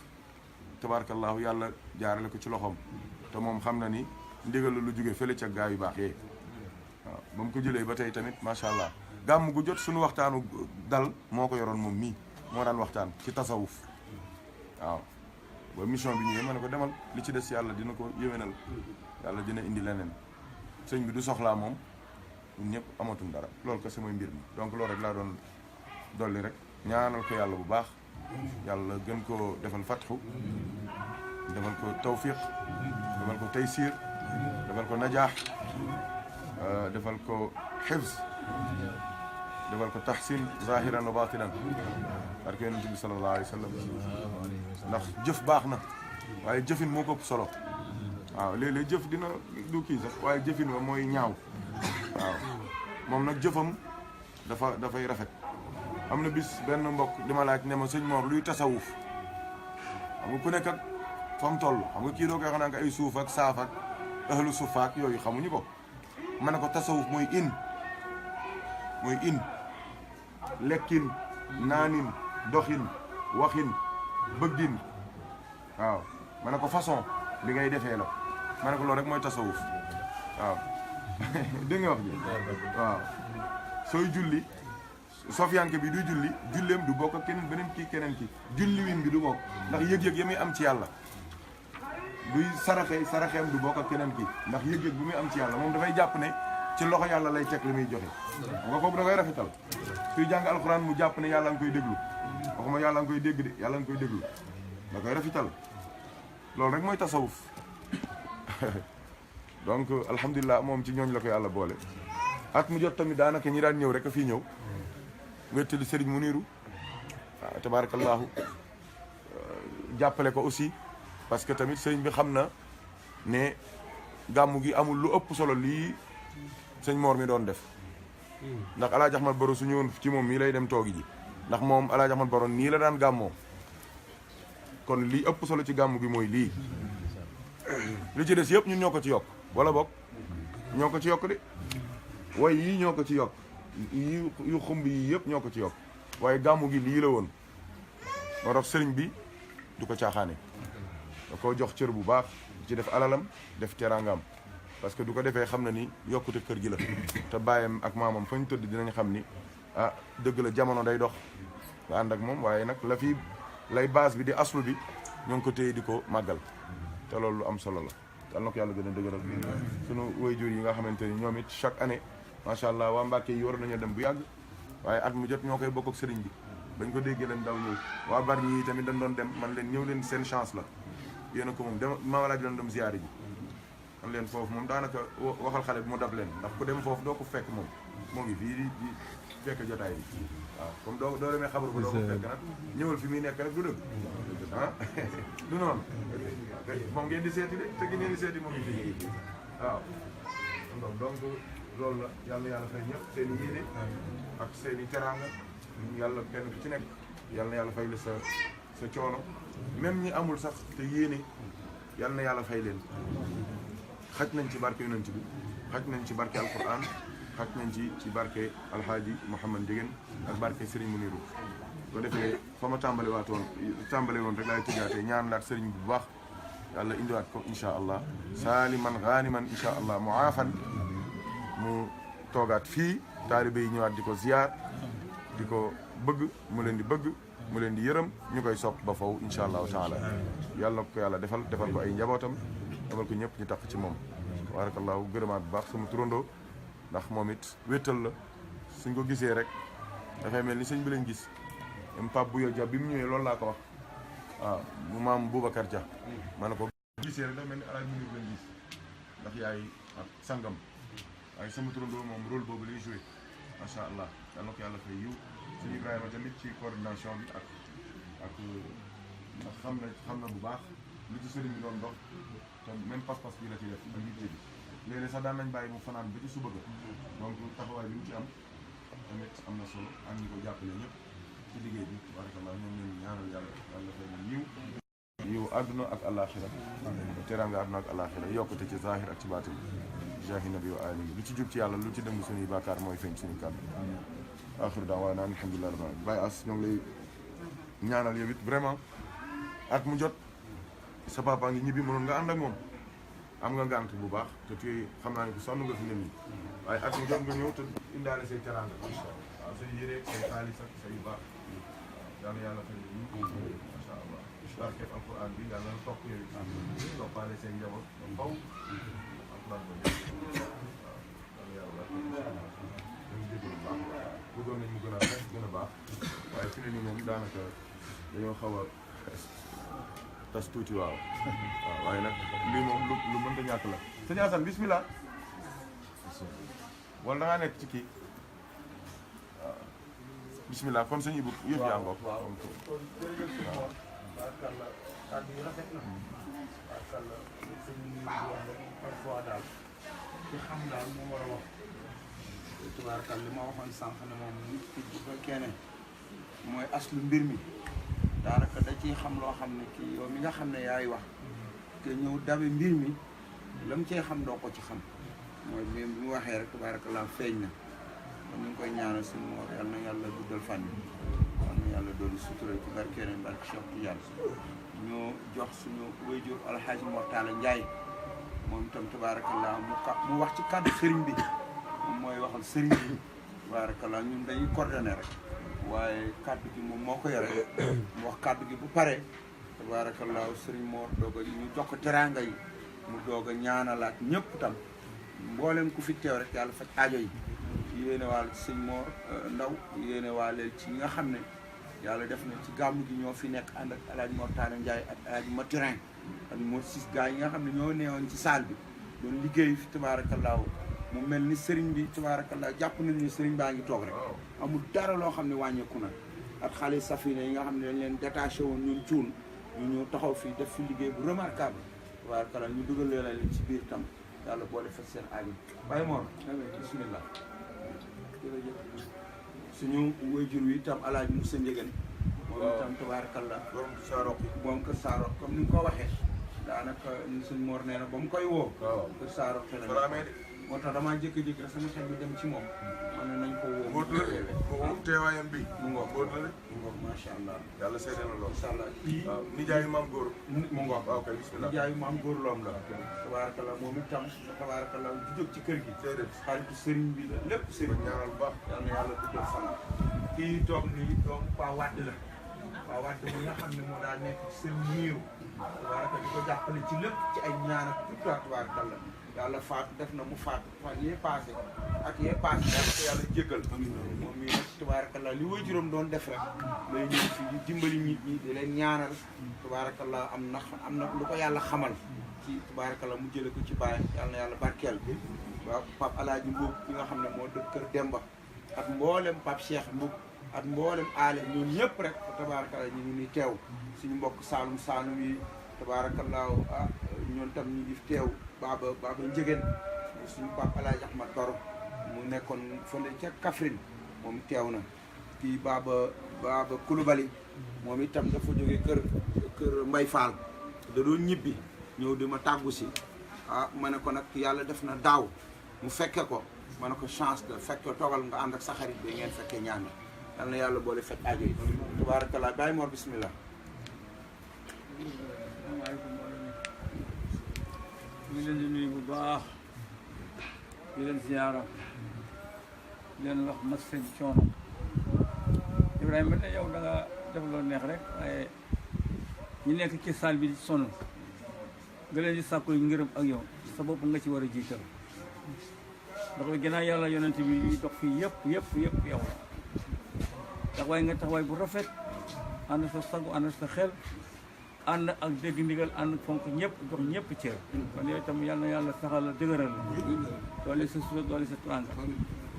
tabaarkallaahu yàlla jaarale ko ci loxoom te moom xam na ni ndigal la lu jóge fële ca gaa yu baax yee waaw ba mu ko jëlee ba tey tamit macha allah gàmm gu jot suñu waxtaanu dal moo ko yoroon moom mii moo daan waxtaan ci tasawuf waaw ba mission bi ñëwee ma ne ko demal li ci des yàlla dina ko yéwénal yàlla dina indi leneen sëñ bi du soxlaa moom ñun ñëpp amatuñ dara loolu ko mooy mbir mi donc loolu rek laa doon dolli rek ñaanal ko yàlla bu baax yàlla gën ko defal fatxu defal ko tawfiq defal ko taysir defal ko najaax defal ko xifz defal ko taxsin zahiran wa batinan barke yonent bi sallallahu alayhi wa sallam ndax jëf baax na waaye jëfin moo ko ëpp solo waaw léeg-léeg jëf dina du kii sax waaye jëfin wa mooy ñaaw waaw moom nag jëfam dafay rafet am na bis benn mbokk di ma laaj ne ma sëñ Mor luy tasawuf xam nga ku nekk ak fa mu toll xam nga kii doo koy wax naan ay suuf ak saaf ak ahlu sufaak yooyu xamuñu ko ma ne ko tasawuf mooy in lekkin naanin doxin waxin bëggin waaw ma ne ko façon bi ngay defee la ma ne ko loolu rek mooy tasawuf waaw dégg nga wax ji waaw sooy julli sofiyanke bi du julli julleem du bokk ak keneen beneen kii keneen ki julli win bi du bokk ndax yëg-yëg ya muy am ci yàlla duy saraxeem du bokk ak keneen ki ndax yëg-yëg bu muy am ci yàlla moom dafay jàpp ne ci loxo yàlla lay teg li muy joxe nga kooku da koy rafetal suy jàng alxuraan mu jàpp ne yàlla nga koy déglu waxuma yàlla nga koy dégg de yàlla nga koy déglu da koy rafetal loolu rek mooy tasawuf donc alhamdulilah moom ci ñooñ la ko yàlla boole at mu jot tamit daanaka ñi daan ñëw rek a fii ñëw wettali sëriñ Muniru waaw tabaarakallaahu jàppale ko aussi parce que tamit sëriñ bi xam na ne gàmmu gi amul lu ëpp solo lii sëñ Mor mi doon def ndax Alaaji Ahmad Baro su ñëwoon ci moom mii lay dem toogi ji ndax moom Alaaji Ahmad Baro nii la daan gàmmoo kon lii ëpp solo ci gàmmu gi mooy lii li ci des yëpp ñun ñoo ko ci yokk wala bokk ñoo ko ci yokk de way yii ñoo ko ci yokk yu xumb yii yëpp ñoo ko ci yokk waaye gàmmu gi lii la woon moo tax sëriñ bi du ko caaxaane da koo jox cër bu baax ci def alalam def teraangam parce que du ko defee xam na ni yokkute kër gi la te bàyyam ak maamam fa ñu tëdd dinañ xam ni ah dëgg la jamono day dox nga ànd ak moom waaye nag la fi lay base bi di aslu bi ñoo ngi ko téye di ko màggal te loolu lu am solo la yal na ko yàlla gën a dëgëral sunu waajur yi nga xamante ni ñoom it chaque année macha allah waa Mbàkke yi war nañoo dem bu yàgg waaye at mu jot ñoo koy bokk ak sëriñ bi bañ ko déggee leen daw ñëw waa Bargny yi tamit dañ doon dem man leen ñëw leen seen chance la yéen a ko moom dem maamalaaj doon dem ziyaari ji man leen foofu moom daanaka waxal xale bi mu dab leen ndax ku dem foofu doo ko fekk moom moo ngi fii di fekk jotaay bi waaw comme doo demee xabaru ba doo ko fekk nag ñëwal fi muy nekk rek du dëgg ah du noonu moom ngeen di seeti de te gi ngeen di seeti moom ngi fi waaw donc loolu la yàlla yàlla fay ñëpp seen i yéene ak seen i teraanga yàlla kenn ku ci nekk yàlla yàlla fay la sa coono même ñi amul sax te yéene yàlla na yàlla fay leen xaj nañ ci barke yonent bi xaj nañ ci barke alquran xaj nañ ci barke alhaaji Mouhamad Ndiéguène ak barke Serigne Mounirou ko defee fa ma tàmbale woon rek laay tëjaatee ñaan laat Serigne bu baax yàlla indiwaat ko insha allah saaliman gaaniman insha allah muaafan mu toogaat fii taalibe yi ñëwaat di ko ziyaar di ko bëgg mu leen di bëgg mu leen di yërëm ñu koy sopp ba faw insha allahu taala yàlla ko yàlla defal ko ay njabootam defal ko ñëpp ñu tax ci moom barakallahu gërëmaat bu baax sama turandoo ndax moom it wéttal la suñ ko gisee rek dafay mel ni sëñ bi lañ gis même Pape Bouya Dia bi mu ñëwee loolu laa ko wax waaw mu maam Boubacar Dia ma ne ko gisee rek dafa mel ni alaaj mu lañ gis ndax yaay ak sangam waaye sama turandoo moom rôle boobu lay joué macha allah yal na ko yàlla fay yiw suñu Ibrahima tamit ci coordination bi ak ndax xam na bu baax li ci sëriñ bi doon dox te même pas-pas bi la ci def ak yitte bi léeg-léeg sax daan nañ bàyyi mu fanaan ba ci suba ga donc taxawaay bi mu ci am tamit am na solo am ñu ko jàppale ñëpp ci liggéey bi barakallah ñoom leen ñaanal yàlla fay leen yiw àdduna ak àllaaxira teraanga àdduna ak àllaaxira yokkute ci zahir ak ci baatin jaahi nabi wa ali lu ci jub ci yàlla lu ci dëng suñuy bàkkaar mooy feeñ suñu kàddu axiru daawaana naan alhamdulilah rabbil alamin Baye As ñoo ngi lay ñaanal yow it vraiment at mu jot sa papa ngi ñibbi mënoon nga ànd ak moom am nga ngànt bu baax te tuy xam naa ne ko sonn nga fi ne nii waaye at mu jot nga ñëw te indaale say teraanga waaw say yére say xaalis ak say baax yàlla yàlla fay ñu macha allah barke alquran bi yàlla na topp yow toppaale seen njaboot faw alquran ba yàlla yàlla dañu jégalu baax bëggoon nañ mu gën a baax waaye fi ne nii moom daanaka dañoo xaw a tas tuuti waaw waaye nag lii moom lu mënta ñàkk la sëñ Assane bismillah wala da ngaa nekk ci kii waaw bismillah kon sëñ Ibou yëf yaa ngoog waaw kon jërëjëf sëñ Mor barkalla kàddu yi rafet na barkalla sëñ bi wax rek parfois daal ci xam daal moo war a wax tubaarkalla li ma waxoon sànq ne moom nit ki bu fekkee ne mooy aslu mbir mi daanaka da ciy xam loo xam ne kii yow mi nga xam ne yaay wax te ñëw dabe mbir mi la mu cee xam doo ko ci xam mooy bi mu waxee rek tabaarakallaa feeñ na kon ñu ngi koy ñaanal suñu Mor yal na yàlla guddal fan yi yal na yàlla doolu sutura ci barkeeneen barke Cheikh Tidiane ñoo jox suñu wayjur Alxaaji Mor Talla Ndiaye moom itam tabaarakallaa mu wax ci kàddu sëriñ bi moom mooy waxal sëriñ bi tabaarakallaa ñun dañuy coordonné rek waaye kàddu gi moom moo ko yore mu wax kàddu gi bu pare tabaarakallaahu sëriñ Mor doog a ñu jox ko teraanga yi mu doog a ñaanalaat ñëpp tam mboolem ku fi teew rek yàlla faj aajo yi yéene waale ci sëñ Mor Ndaw yéene waale ci ñi nga xam ne yàlla def na ci gàmmu gi ñoo fi nekk ànd ak El Hadj Mor Talla Ndiaye ak El Hadj Maturin ak Mor Sis gaa yi nga xam ne ñoo neewoon ci salle bi doon liggéey fi tabaarakallaahu mu mel ni sëriñ bi tabaarakallaahu jàpp nañu ni sëriñ baa ngi toog rek amul dara loo xam ne wàññeeku na ak xale safina yi nga xam ne dañ leen détaché woon ñun cuun ñu ñëw taxaw fii def fi liggéey bu remarquable tabaarakallaahu ñu dugal leen ci biir tam yàlla boole fa seen aajo Baye Mor bismillah jërëjëf suñu waajur wi itam El Hadj Moussa Ndiéguène moom itam tabaarakallaahu borom Saarok moom kër Saarok comme ni nga ko waxee daanaka suñ Mor nee na ba mu koy woo kër Saarok te la moo tax damaa jékki-jékki rek sama xel bi dem ci moom ma ne nañ ko woo moom teewaayam bi mu ngoog góor la de mu ngoog macha allah yàlla seede na lool incha allah kii waaw nijaayu maam góor mu ngoog waaw kay bismillah nijaayu maam góor loom la tabaarakallaa moom itam tabaarakallaa di jóg ci kër gi seede xaritu sëriñ bi la lépp sëriñ bi ñaanal bu baax yal na yàlla guddal fanam kii toog nii doom Paa Wàdd la Paa Wàdd mi nga xam ne moo daa nekk ci sëriñ Muniiru tabaaraka di ko jàppale ci lépp ci ay ñaan ak tout tabaarakallaa yàlla faatu def na mu faatu fan yee passé ak yee passé yàlla ko yàlla jéggal moom mii nag tabaarakallaa li waajuram doon def rek lay ñëw fii di dimbali nit ñi di leen ñaanal tabaarakallaa am na lu ko yàlla xamal ci tabaarakallaa mu jële ko ci baay yàlla na yàlla barkeel bi waaw Pape Alaaji Mbuub ki nga xam ne moo dëkk Kër Demba ak mboolem Pape Cheikh Mbuub ak mboolem aale ñoom ñëpp rek tabaarakallaa ñu ngi ni teew suñu mbokk Saalum Saalum yi tabaarakallaa ñoon tam ñu ngi teew Baba Ndiéguène suñu Pape Alaaji Ahmad Baro mu nekkoon fële ca Kaffrine moom teew na kii Baba Coulibaly moom itam dafa jóge kër Mbay Fall da doon ñibbi ñëw di ma tàggu si ma ne ko nag yàlla def na daaw mu fekke ko ma ne ko chance de fekke toogal nga ànd ak sa xarit bi ngeen fekkee ñaan yal na yàlla boole fekk aajo yi tabarakallah Baye Mor bismillah ñu leen di nuyu bu baax di leen ziyaara di leen wax mas seen coono Ibrahima ne yow da nga def loo neex rek waaye ñu nekk ci salle bi di sonn nga leen di sàkkul ngërëm ak yow sa bopp nga ci war a jiital ndax ginnaaw yàlla yonent bi yuy dox fii yëpp yow la taxawaay nga taxawaay bu rafet ànd sa sagu ànd sa xel ànd ak dégg ndigal ànd fonk ñëpp jox ñëpp cër kon yow itam yal na yàlla saxal la dëgëral la doole sa suuf doole sa tànga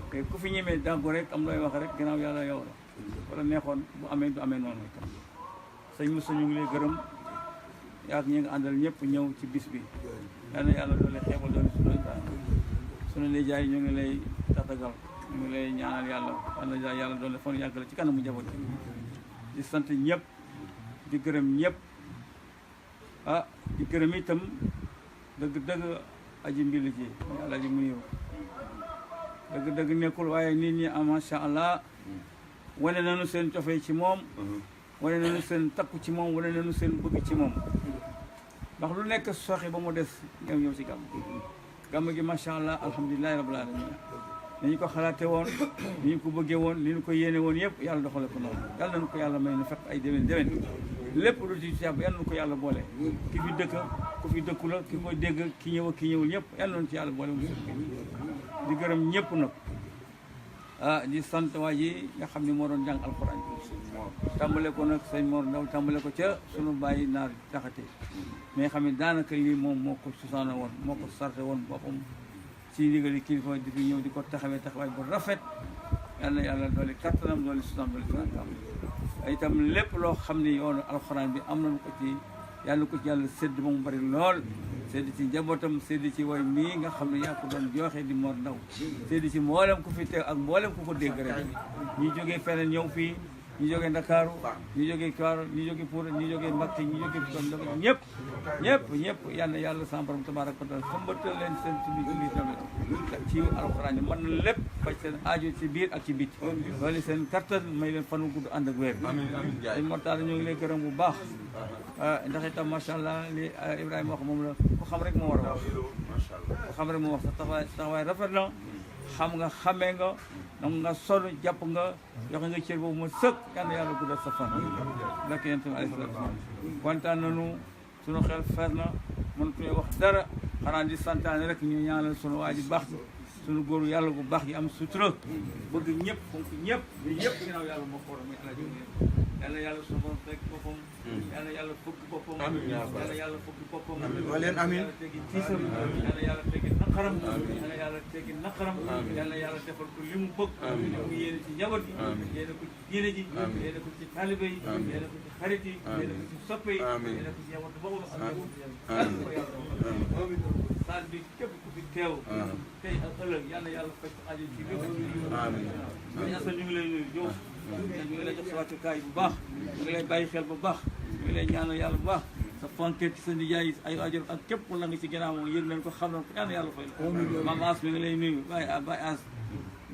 te ku fi ñemee dàggu rek am looy wax rek ginnaaw yàlla yow la wala neexoon bu amee du amee noonu itam sëñ Moussa ñu ngi lay gërëm yaag ñi nga àndal ñëpp ñëw ci bis bi yal na yàlla doole xeebal doole sunu nijaay ñu ngi lay tatagal ñu ngi lay ñaanal yàlla yal na yàlla doole fan yàgg la ci kanamu njaboot di sant ñëpp di gërëm ñëpp di gërëm itam dëgg aji mbili ji yàlla ji mu ñëw dëgg nekkul waaye nit ñi macha allah wane nañu seen cofee ci moom wane nañu seen takku ci moom wane nañu seen bëgg ci moom ndax lu nekk soxi ba mu des ñëw ci gàmm gi macha allah alhamdulilahi rabbil alamin ni ñu ko xalaate woon ni ñu ko bëggee woon ni ñu ko yéene woon yëpp yàlla doxale ko noonu yàlla nañu ko yàlla may nu fekk ay déwén lépp lu ci yàlla nañu ko yàlla boole ki fi dëkk ku fi dëkku la ki koy dégg ki ñëw ak ki ñëwul ñëpp yàlla nañu ci yàlla boole di gërëm ñëpp nag di sant waa ji nga xam ne moo doon jàng alxuraan tàmbale ko nag sëñ Mor Ndaw tàmbale ko ca sunu bàyyi naar taxate mais xam ne daanaka lii moom moo ko susaana woon moo ko sarte woon boppam ci ndigali kilifa di fi ñëw di ko taxawaay bu rafet yal na yàlla doole kattanam doole susanam doole tànkam itam lépp loo xam ne yoonu alxuraan bi am nañu ko ci yàlla ko ci yàlla sédd ba mu bari lool sédd ci njabootam sédd ci way mii nga xam ne yaa ko doon joxe di Mor Ndaw sédd ci mboolem ku fi teew ak mboolem ku ko dégg rek ñi jógee feneen ñëw fii ñi jógee Ndakaaru ñi jógee Kaaro ñi jógee Fuuta ñi jógee Mbàkke ñi jógee Kon ñëpp yal na yàlla sama borom tabaaraka wa taala sëmbatal leen seen ci tamit ci alxuraan yi mën na lépp faj seen aajo ci biir ak ci biti loolu seen kattan may leen fan wu gudd ànd ak wér dañ mortaal ñu ngi lay gërëm bu baax ndax itam macha allah li Ibrahima wax moom la ku xam rek moo war a wax ku xam rek moo wax sa taxawaay rafet na xam nga xamee nga donc nga sonn jàpp nga joxe nga cër boobu ma sëkk yal na yàlla guddal sa fan barke yonent bi alayhi salaatu wa salaam kontaan nañu sunu xel fer na mënatuñu wax dara xanaa di santaane rek ñu ñaanal sunu waa ji baax bi sunu góoru yàlla bu baax yi am sutura bëgg ñëpp fonk ñëpp ñëpp ginnaaw yàlla moo ko war a muy alaji yàlla yàlla sunu borom fekk boppam yàlla yàlla fëgg boppam yàlla yàlla fëgg boppam yàlla teggi tiisam yàlla yàlla teggi naqaram yàlla yàlla defal ko li mu bëgg mu yéene ci njaboot gi yéene ko ci diine ji yéene ko ci taalibe yi yéene ko ci xarit yi yéene ko ci soppe yi yéene ko ci njaboot boppam ak njaboot ko yàlla saal bi képp ku fi teew tey ak ëllëg yàlla fekk aajo ci biir ñu ngi lay nuyu jow ñu ngi lay jox sa wàccukaay bu baax ñu ngi lay bàyyi xel bu baax ñu ngi lay ñaanal yàlla bu baax sa fonket ci sa nijaay ay ajor ak képp ku la nga ci ginnaaw moom yëg nañ ko xam nañ ko yàlla fay la maam As mi ngi lay nuyu Baye As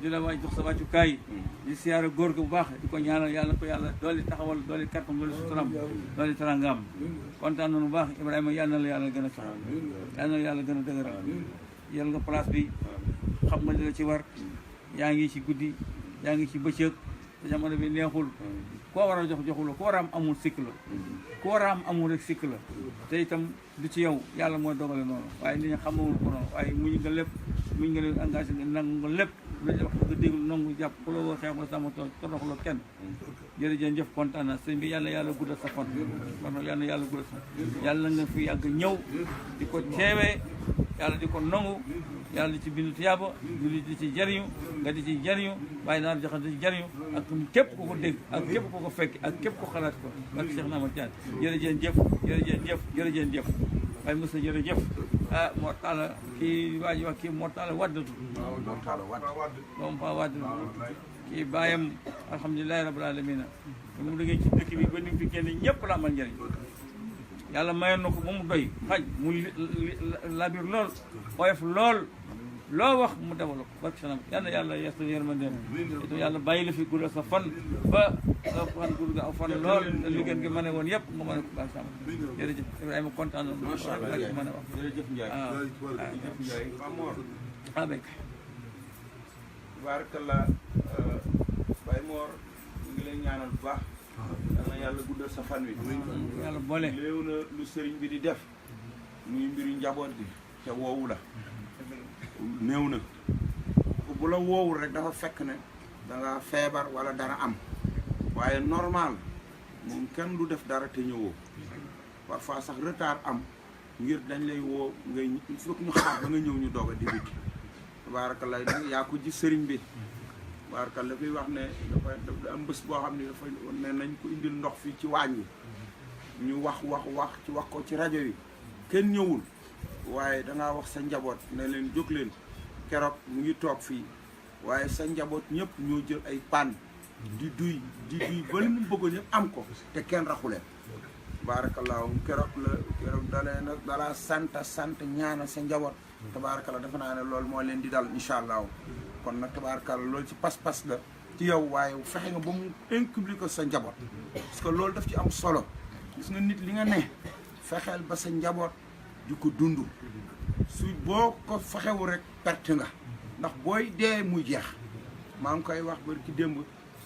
di la waay jox sa wàccukaay di siyaare góor gi bu baax di ko ñaanal yàlla ko yàlla dooli taxawal dooli kattam dooli suturam dooli tarangam kontaan nañu bu baax Ibrahima yàlla na la yàlla gën a sax yàlla na la yàlla gën a dëgëral yal nga place bi xam nga li la ci war yaa ngi ci guddi yaa ngi ci bëccëg te jamono bi neexul koo war a jox joxula ku war a am amul sikk la ku war a am amul rek sikk la te itam du ci yow yàlla mooy dogale noonu waaye nit ñi xamawul ko noonu waaye muñ nga lépp muñ nga leen engagé nga nangu nga lépp lu ñu wax nga déglu nangu jàpp ku la woo xeex ba sama tool toroxloo kenn jërëjëf kontaan na sëñ bi yàlla guddal sa fan kon yàlla guddal sa yàlla nga fi yàgg ñëw di ko teewee yàlla di ko nangu yàlla di ci bindu tiyaaba julli di ci jariñu nga di ci jariñu bàyyi naar joxe di ci jariñu ak képp ku ko dégg ak képp ku ko fekk ak képp ku xalaat ko ak Cheikh Ahmad Tidiane jërëjëf waaye Moussa jërëjëf ah Mortala kii waa ji wax kii Mortala waddatu moom taala wat moom fa waddatu kii bàyyam alhamdulilahi rabbil alamina te mu liggéey ci dëkk bi ba ni mu fi génne ñëpp la amal njëriñ yàlla mayoon na ko ba mu doy xaj mu labir lool oyof lool loo wax mu defal ko barke sanam yal na yàlla yeesu yërmandeem itam yàlla bàyyi la fi guddal sa fan ba sa fan gudd nga aw fan lool te li ngeen gi ma ne woon yëpp nga mën a ko barke sanam jërëjëf Ibrahima kontaan na macha allah rek mën a wax jërëjëf Ndiaye jërëjëf Ndiaye Mamor avec tabarakallah Baye Mor ñu ngi lay ñaanal bu baax yal na yàlla guddal sa fan wi yàlla boole léew na lu sëriñ bi di def muy mbiru njaboot bi te woowu la néew na bu la woowul rek dafa fekk ne da nga feebar wala dara am waaye normal moom kenn du def dara te ñëwoo parfois sax retard am ngir dañ lay woo ngay il faut que ñu xaar ba nga ñëw ñu doog a début tabarakallah nag yaa ko ji sëriñ bi tabarakallah dafay wax ne dafa am bés boo xam ne dafa ne nañ ko indil ndox fii ci waañ wi ñu wax ko ci rajo yi kenn ñëwul waaye dangaa wax sa njaboot ne leen jóg leen keroog mu ngi toog fii waaye sa njaboot ñëpp ñoo jël ay paan di duy ba li mu bëggoon ñëpp am ko te kenn raxuleen tabaarakallaahu keroog dalaa sant ñaanal sa njaboot tabaarakallaa dafa naa ne loolu moo leen di dal incha allahu kon nag tabaarakallaa loolu ci pas-pas la ci yow waaye fexe nga ba mu inculquer ko sa njaboot parce que loolu daf ci am solo gis nga nit li nga ne fexeel ba sa njaboot di ko dund su boo ko fexewul rek perte nga ndax booy dee muy jeex maa ngi koy wax bari ki démb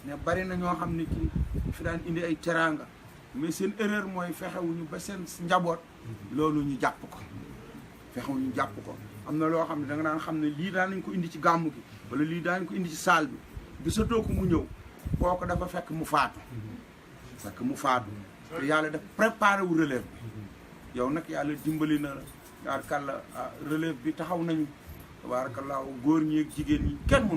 ne bari na ñoo xam ne ki fi daan indi ay teraanga mais seen erreur mooy fexewuñu ba seen njaboot loolu ñu jàpp ko fexewuñu jàpp ko am na loo xam ne da nga daan xam ne lii daan nañ ko indi ci gàmmu gi wala lii daan nañ ko indi ci saal bi gisatoo ko mu ñëw kooku dafa fekk mu faatu te yàlla def préparé wu relève bi yow nag yàlla dimbali na la tabaarkalla relève bi taxaw nañu tabaarkalla góor ñi ak jigéen ñi kenn mu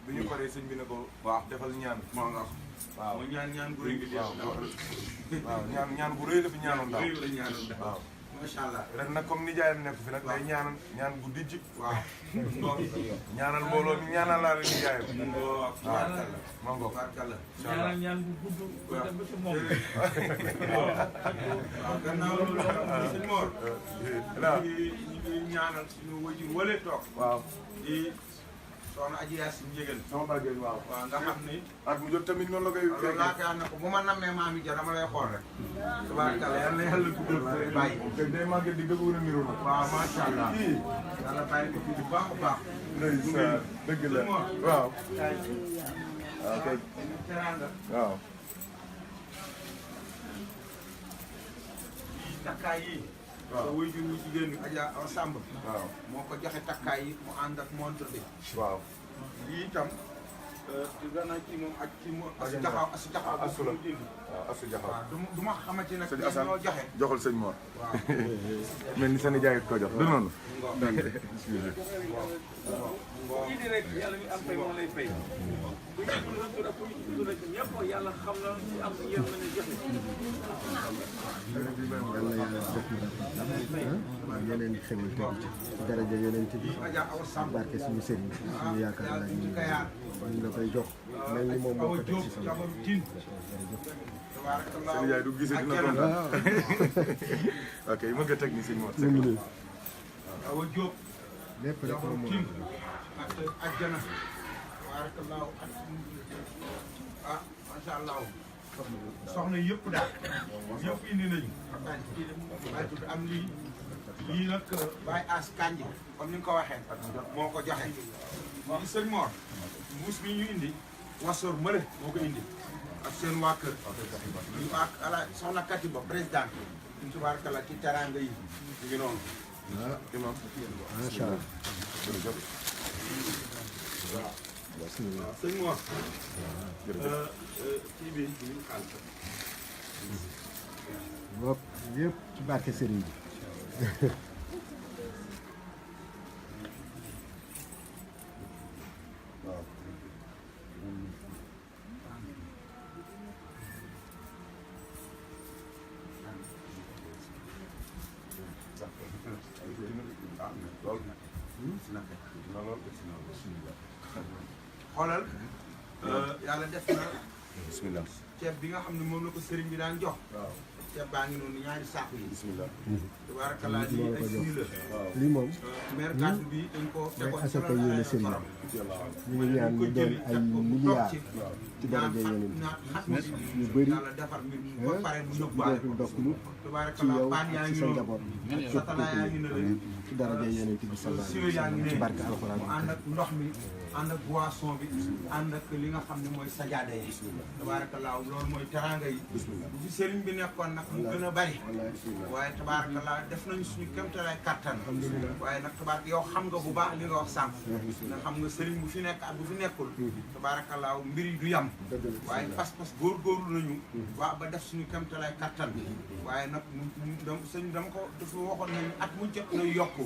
bi ñu paree sëñ bi ne ko waaw defal ñaan moo nga waaw mooy ñaan gu rëy gi waaw ñaan bu rëy la fi ñaanoon daaw la ñaanoon daaw waaw macha allah ren nag comme nijaayam nekk fi nag day ñaan bu dijj waaw ñaanal mbooloo mi ñaanal laa la nijaayam ma ngoog ñaanal ñaan bu gudd ko dem ba ci moom waaw gannaaw loolu sëñ Mor ñu ngi ñaanal suñu wajur wale toog waaw di soxna Aji Yaasin Njëgën sama bàjjen waaw waaw nga xam ni at mu jot tamit noonu la koy loolu laakaar na ko bu ma nammee maam yi ja dama lay xool rek tabaarkalla yal na yàlla guddal sa bàyyi te day màgget di gëg wër a niroo nag waaw macha allah yàlla bàyyi ko fi bu baax a baax ndeysaan dëgg la waaw waaw kay teranga waaw takkaay yi waaw sa waajur wu jigéen Adja Awa Samb waaw moo ko joxe takkaay yi mu ànd ak montre bi waaw lii itam dana ci moom ak ci moom asu jaxaw asu la waaw asu jaxaw waaw du ma xamante nag sëñ ñoo Assane joxe joxal sëñ Mor waaw mel ni seen i jaayit ko jox du noonu kii di rek yàlla mi am fay moo lay fay ku ñu tudd rek ak ku ñu tudd rek ñëpp yàlla xam na ci am yéen mën a joxe yeneen i xewal tegu ci daraja yonent bi Adja Awa Samb barke suñu sëriñ suñu yaakaar naa ñu la koy jox mel ni moom moo ko teg ci sama tin seen yaay du gisee dina kontaan ok mën nga teg ni sëñ Mor mu ngi nii Awa Diop lépp rek moom moo tin ak ajjana tabaarakallaahu ah macha allah soxna yëpp daal yëpp indi nañu waaye tudd am lii nag Baye As Kanji comme ni nga ko waxee moo ko joxe li sëñ Mor mbuus bi ñu indi wasoor mële moo ko indi ak seen waa kër ñu ak ala soxna Katiba président ñu tabaarakallaa ci teraanga yi ñu ngi noonu macha allah waaw sëñ Mor. kii bi ñu xaal. bopp yëpp ci barke Serigne bi. xoolal yàlla def na bismillah ceeb bi nga xam ne moom la ko sëriñ bi daan jox ceeb baa ngi noonu ñaari saako yi bismillah tabaarakallaa lii ay fruits la lii moom maire gàddu bi dañ ko tegoon asaka yéene Serigne bi ñu ngi ñaan ñu doon ay milliards ci daraja yeneen yu bëri yàlla defar mbir mu ba pare mu yóbbuwaale dootul dog lu ci tabaarakallaa yow paan yaa ci ngi sa noonu njaboot ak satala yaa ngi ne leen ci daraja yeneen bi sallallahu siyo alayhi wa yaa ngi sallam ne ci barke alxuraan mu ànd ak ndox mi ànd ak boisson bi ànd ak li nga xam ne mooy sajaada yi tabaarakallaa loolu mooy teranga yi bu fi sëriñ bi nekkoon nag mu gën a bari waaye tabaarakallaa def nañu suñu kéemtalaay kattan waaye nag tabaar yow xam nga bu baax li nga wax sànq nga xam nga sëriñ bu fi nekk ak bu fi nekkul tabaarakallaa mbir yi du yam waaye pas-pas góorgóorlu nañu waa ba def suñu kéemtalaay kattan waaye nag donc sëñ dama ko dafa waxoon nañu at mu jot na yokku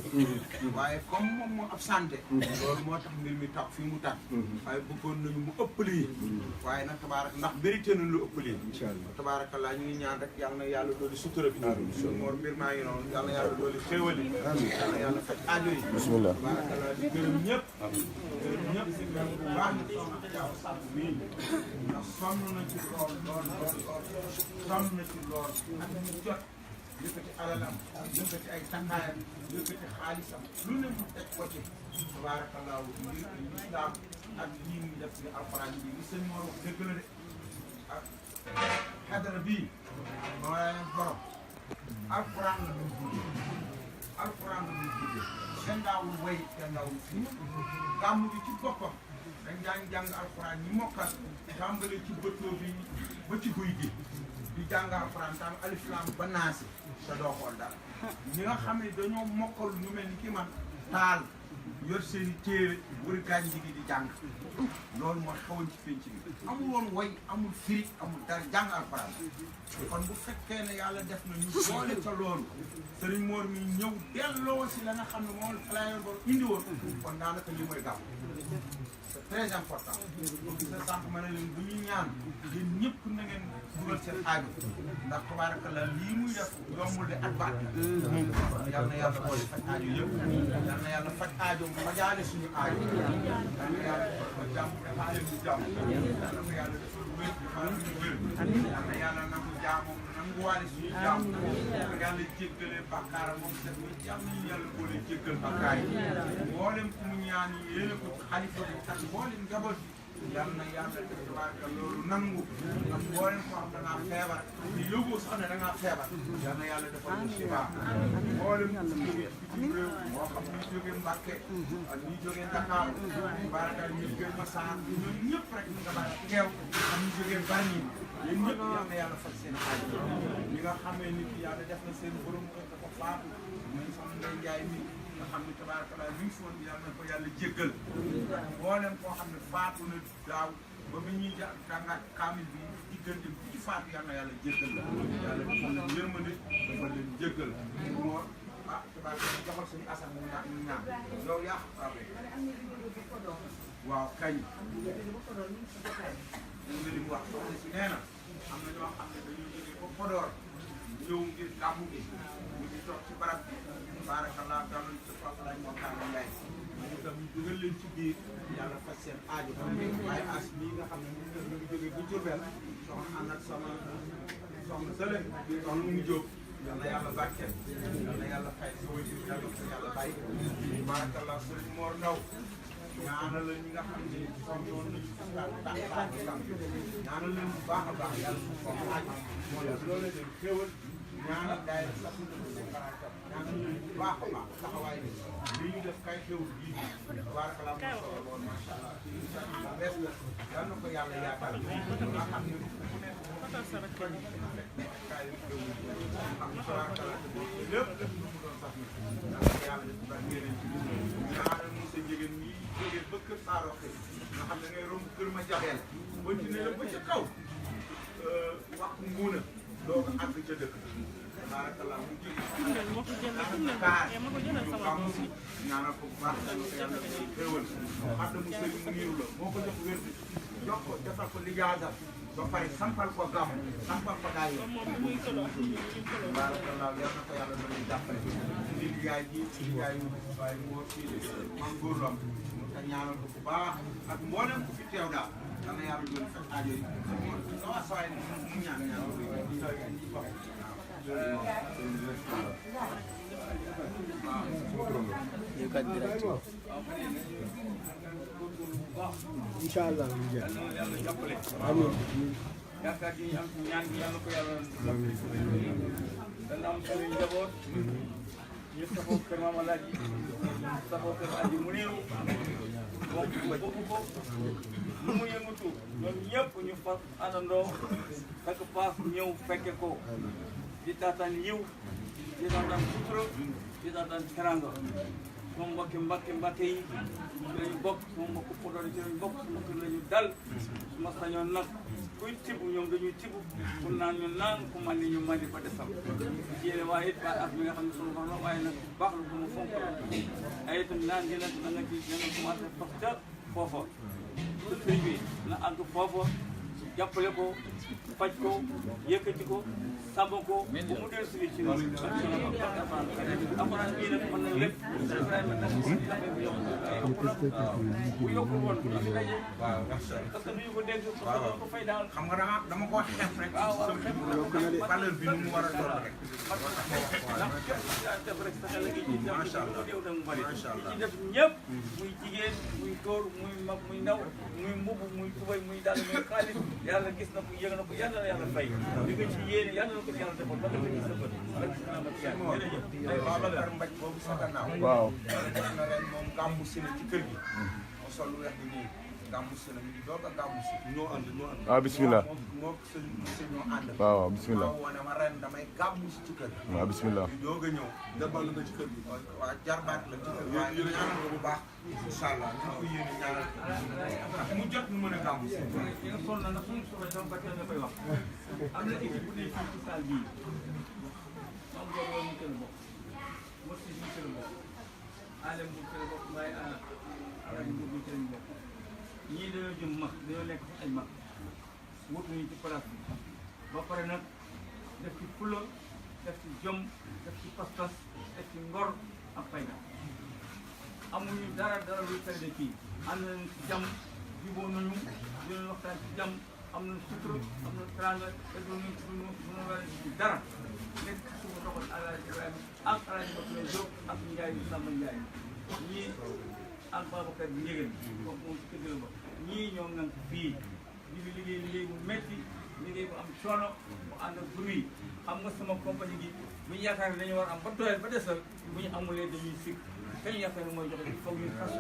waaye comme moom moo absenté loolu moo tax mbir mi tax fii mu tax waaye bëggoon nañu mu ëpp lii waaye nag tabaarak ndax mérité nañ lu ëpp lii tabaarakallaa ñu ngi ñaan rek yàlla na yàlla dooli sutura bi moor mbir maa ngi noonu yàlla na yàlla dooli xéewal yi yàlla na yàlla faj aajo yi bismillah tabaarakallaa di gërëm ñëpp ñëpp di gërëm bu baax ni soxna jaaw sàmm mii ndax sonn na ci lool sonn na ci lool ak ñu jot yëkkati alalam yëkkati ay takkaayam yëkkati xaalisam lu ne mu teg ko ci tabaarakallaahu ngir lislaam ak lii muy def ci alxuraan bi li sëñ Mor wax dëgg la de ak xadara bii moo leen borom alxuraan la duñ guddee alxuraan la duñ guddee kenn daawul way kenn daawul fii gàmm bi ci boppam dañ daan jàng alxuraan ñi mokkal tàmbale ci bëtoo bi ba ci guy gi di jàng alxuraan tam alif laam ba naasi te doo xool dara ñi nga xam ne dañoo mokkal ñu mel ni ki man taal yor seen i téere wër gaañ ji di jàng loolu moo xewoon ci penc bi amul woon way amul firi amul dara jàng alxuraan kon bu fekkee ne yàlla def na ñu boole ca loolu sëriñ Mor mi ñëw delloo si la nga xam ne moom la yor bor indi woon kon daanaka li mooy gàmm c'est très important donc sa sànq ma ne leen bu ñuy ñaan yéen ñëpp na ngeen dugal seen aajo ndax tabaarakallaa lii muy def yombul de at baat yal na yàlla boole faj aajo yëpp yal na yàlla faj aajo fajaale suñu aajo yal na yàlla defal jàmm defaale ñu jàmm yal na ko yàlla defal wér defaale ñu wér yal na yàlla nangu jaamoom nanguwaale suñu jaam yàlla jéggale bàkkaaram moom set yal nañu yàlla boole jéggal bàkkaar yi mboolem ku mu ñaan yi yéene ko xalifa bi ak mboolem njaboot bi yal na yàlla def tabaaraka loolu nangu ndax mboolem koo xam da ngaa feebar di yóbboo sax ne da ngaa feebar yal na yàlla defal ko si baax mboolem ku jógee bitim réew moo xam ñi jógee Mbàkke ak ñi jógee Dakar tabaaraka ñi jógee Massar ñoom ñëpp rek nga bàyyi teew ak ñi jógee Bargny yéen ñëpp yal na yàlla faj seen aajo ñi nga xamee nit ki yàlla def na seen borom kër dafa faatu mooy sama Ndey Njaay mi nga xam ne tabaaraka li mu foon yàlla na ko yàlla jéggal mboolem koo xam ne faatu na daaw ba bi ñuy jàngaat kaamil bi diggante bi ci faatu yal na yàlla jéggal la yàlla dafa leen yërmande dafa leen jéggal moo ah tabaaraka joxal suñu asan mu ñaan yow yaa xam waaw kañ nga li mu wax soxna si nee na am na ñoo xam ne dañuy jógee ba Podor ñëw ngir gàmmu gi ñu ngi toog ci barab bi barakallah daal ci Fatou moo tax Ndiaye ñu tam ñu dugal leen ci biir yàlla faj seen aajo waaye as mii nga xam ne ñu ngi jógee bu Diourbel soxna ànd ak sama soxna sële soxna mu ngi jóg yal na yàlla barkeel yal na yàlla fay sa wajur yàlla ko yàlla bàyyi barakallah sëriñ Mor Ndaw ñaanal la ñi nga xam ne sonnoon nañu ñaanal leen bu baax a baax yàlla su ko aaj loolu leen xéewal ñaanal daay sax ñaanal leen bu baax a baax taxawaay bi li ñu def kay xéewul bii tabarakallah mo solo lool macha allah bu bees la yal na ko yàlla yaatal nga xam ne ku nekk kay xéewul am tabarakallah lépp lu mu doon sax yàlla def ba ngeen ci ñaanal mu sa njëgën ñi jógee ba Kër Saalum roqi nga xam ne ngay romb kër ma jaxeel continuer la ba ca kaw wax nguuna doo ko àgg ca dëkk barakallah mu jël ñaanal ko bu baax yàlla xéewal xam ne mu sëriñ mu niiru la moo ko jox wér jox ko defal ko lijaasa ba pare sampal ko gam sampal ko daay barakallah yal na ko yàlla doon jàppale di yaay ji ci yaay waaye moo fii man góor la mu ta ñaanal ko bu baax ak mboolem ku fi teew daal dana yàlla doon fekk aajo yi sa waa sawaay mu ñaan incha allah ñu jeex. yàlla jàppale amiin. yaakaar gi ñu am ci ñaan gi yàlla ko yàlla dana am suñu njaboot ñu safoo kër Maam Alaaji safoo kër Aji mu néew wax boobu ko lu mu yëngatu ñoom ñëpp ñu fas àndandoo fekk paas ñëw fekke ko di taataan yiw di taataan sutura di taataan teranga sama mbokki mbàkke yi lañu bokk sama mbokki Podor ci lañu bokk sama kër lañu dal su ma sañoon nag kuy tibb ñoom dañuy tibb ku naan ñu naan ku man ni ñu man di ba desal yéene waaye it waaye ak mi nga xam ne sunu wax la waaye nag baax la bu ma fonk ay itam naan gi nag na nga ci na nga commencé tox ca foofa te sëriñ bi na àgg foofa jàppale ko faj ko yëkkati ko sàmm ko bu mu dellu si ci ñun alxuraan bii nag mën na lépp bu yokkul woon du fi daje parce que duñu ko dégg parce que ko fay daal xam nga dama ko xeef rek valeur bi nu mu war a doon rek ndax képp def rek sa xel gi ci def macha allah déew da mu bari ci def ñëpp muy jigéen muy góor muy mag muy ndaw muy mbubb muy tubay muy dal muy xaalis yàlla gis na ko yëg na ko yàlla na yàlla fay li nga ci yéene yàlla na ko yàlla defal ba nga gis sa bët Babacar Mbaj boobu sa gannaaw waaw def na ren moom gàmmu si na ci kër gi moo sol lu weex bi nii gàmmu si na mi ngi doog a gàmmu si ñoo ànd waaw bismillah moo sëñ si ñoo ànd waaw waaw bismillah moo wane ma ren damay gàmmu si ci kër gi waaw bismillah ñu doog a ñëw jarbal nga ci kër gi waaw jarbaat la ci kër gi waaye ñaanal ko bu baax incha allah ñu ko yéene ñaanal ko mu jot mu mën a gàmmu si yi nga sonn na suñu suba sama bàcce nga koy wax am na équipe bu ne fii ci salle bii moom boobu mu kër bokk mos si ñu kër bokk alem bu kër bokk waaye alem bu kër bokk ñii dañoo jëm mag dañoo nekk ci ay mag wutuñu ci place bi ba pare nag def ci fula def ci jom def ci pas-pas def ci ngor ak fayda amuñu dara luy fayda kii am nañu ci jàmm jubóo nañu dinañ waxtaan ci jàmm am na sutura am na teranga te duñu ci dara nekk suñu doxal Alaaji Ibrahima ak Alaaji Bakary Diop ak Ndiaye Samba Ndiaye ñii ak Babacar bi njëgën kooku moom ci kër ba ñii ñoo ngan fii di fi liggéey bu metti liggéey bu am coono bu ànd ak bruit xam nga sama compagnie gi bu ñu yaakaar ne dañu war am ba doyal ba desal bu ñu amulee dañuy sikk kañ yaakaar ne mooy joxe il faut ñu xas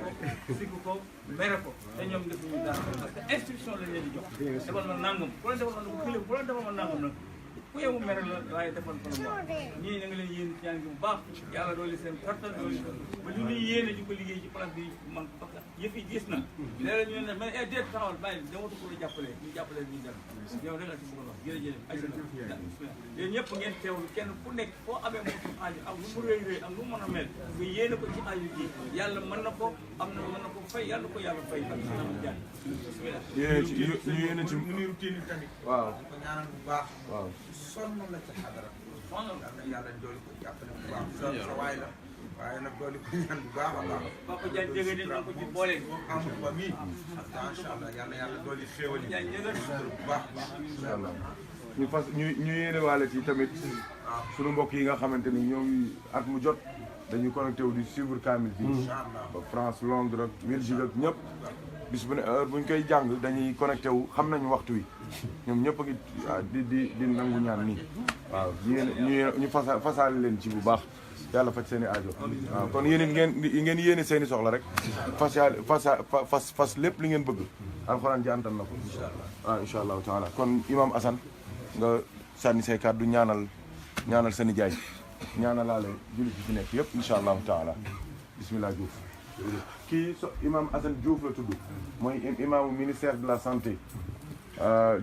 ko sikk ko mere ko te ñoom defuñu dara parce que instruction lañ leen di jox defal ma nangam ku leen defal ma nangam ku leen defal ma nangam nag ku yewu mere la waaye defal ko la baax ñii na nga leen yéen ci ñaan gi bu baax yàlla dooli seen kattan dooli ba li ñuy yéene di ko liggéey ci place bi man parce que yëf yi gis na léeg-léeg ñu ne mais déet taxawal bàyyi damatu ko la jàppale ñu jàppale ñu dem yow rek la ci bëgg a wax jërëjëf ay yéen ñëpp ngeen teewlu kenn ku nekk foo amee moom suñu aajo ak lu mu rëy rëy ak lu mu mën a mel nga yéene ko ci aajo ji yàlla mën na ko am na mën na ko fay yàlla ko yàlla fay ak si nama jaan ñu yéene ci mu niru tiini tamit waaw di ko ñaanal bu baax waaw sonn la ca xadara yàlla dooli ko jàppale bu baax sa waay la waaye nag dooli ko ñaan bu baax a baax Papa Diagne dégg ni ko ci boole amul ba mii macha allah yàlla dooli xéewal yi Diagne dégg bu baax baax incha allah ñu fas ñu yéene waale ci tamit suñu mbokk yi nga xamante ni ñoom at mu jot dañuy connecté wu di suivre Kamil bi ba France Londres ak Belgique ak ñëpp bis bu ne heure buñ koy jàng dañuy connecté wu xam nañu waxtu wi ñoom ñëpp a ngi di nangu ñaan nii waaw ñu fasaale leen ci bu baax yàlla faj seen i aajo waaw kon yéen ngeen yéene seen i soxla rek fas lépp li ngeen bëgg alxuraan ji antan na ko waaw incha allahu taala kon imam Assane nga sànni say kàddu ñaanal seen i jaay ñaanalaale jullit bi fi nekk yëpp incha allahu taala bismillah Diouf kii imam Assane Diouf la tudd mooy imaamu ministère de la santé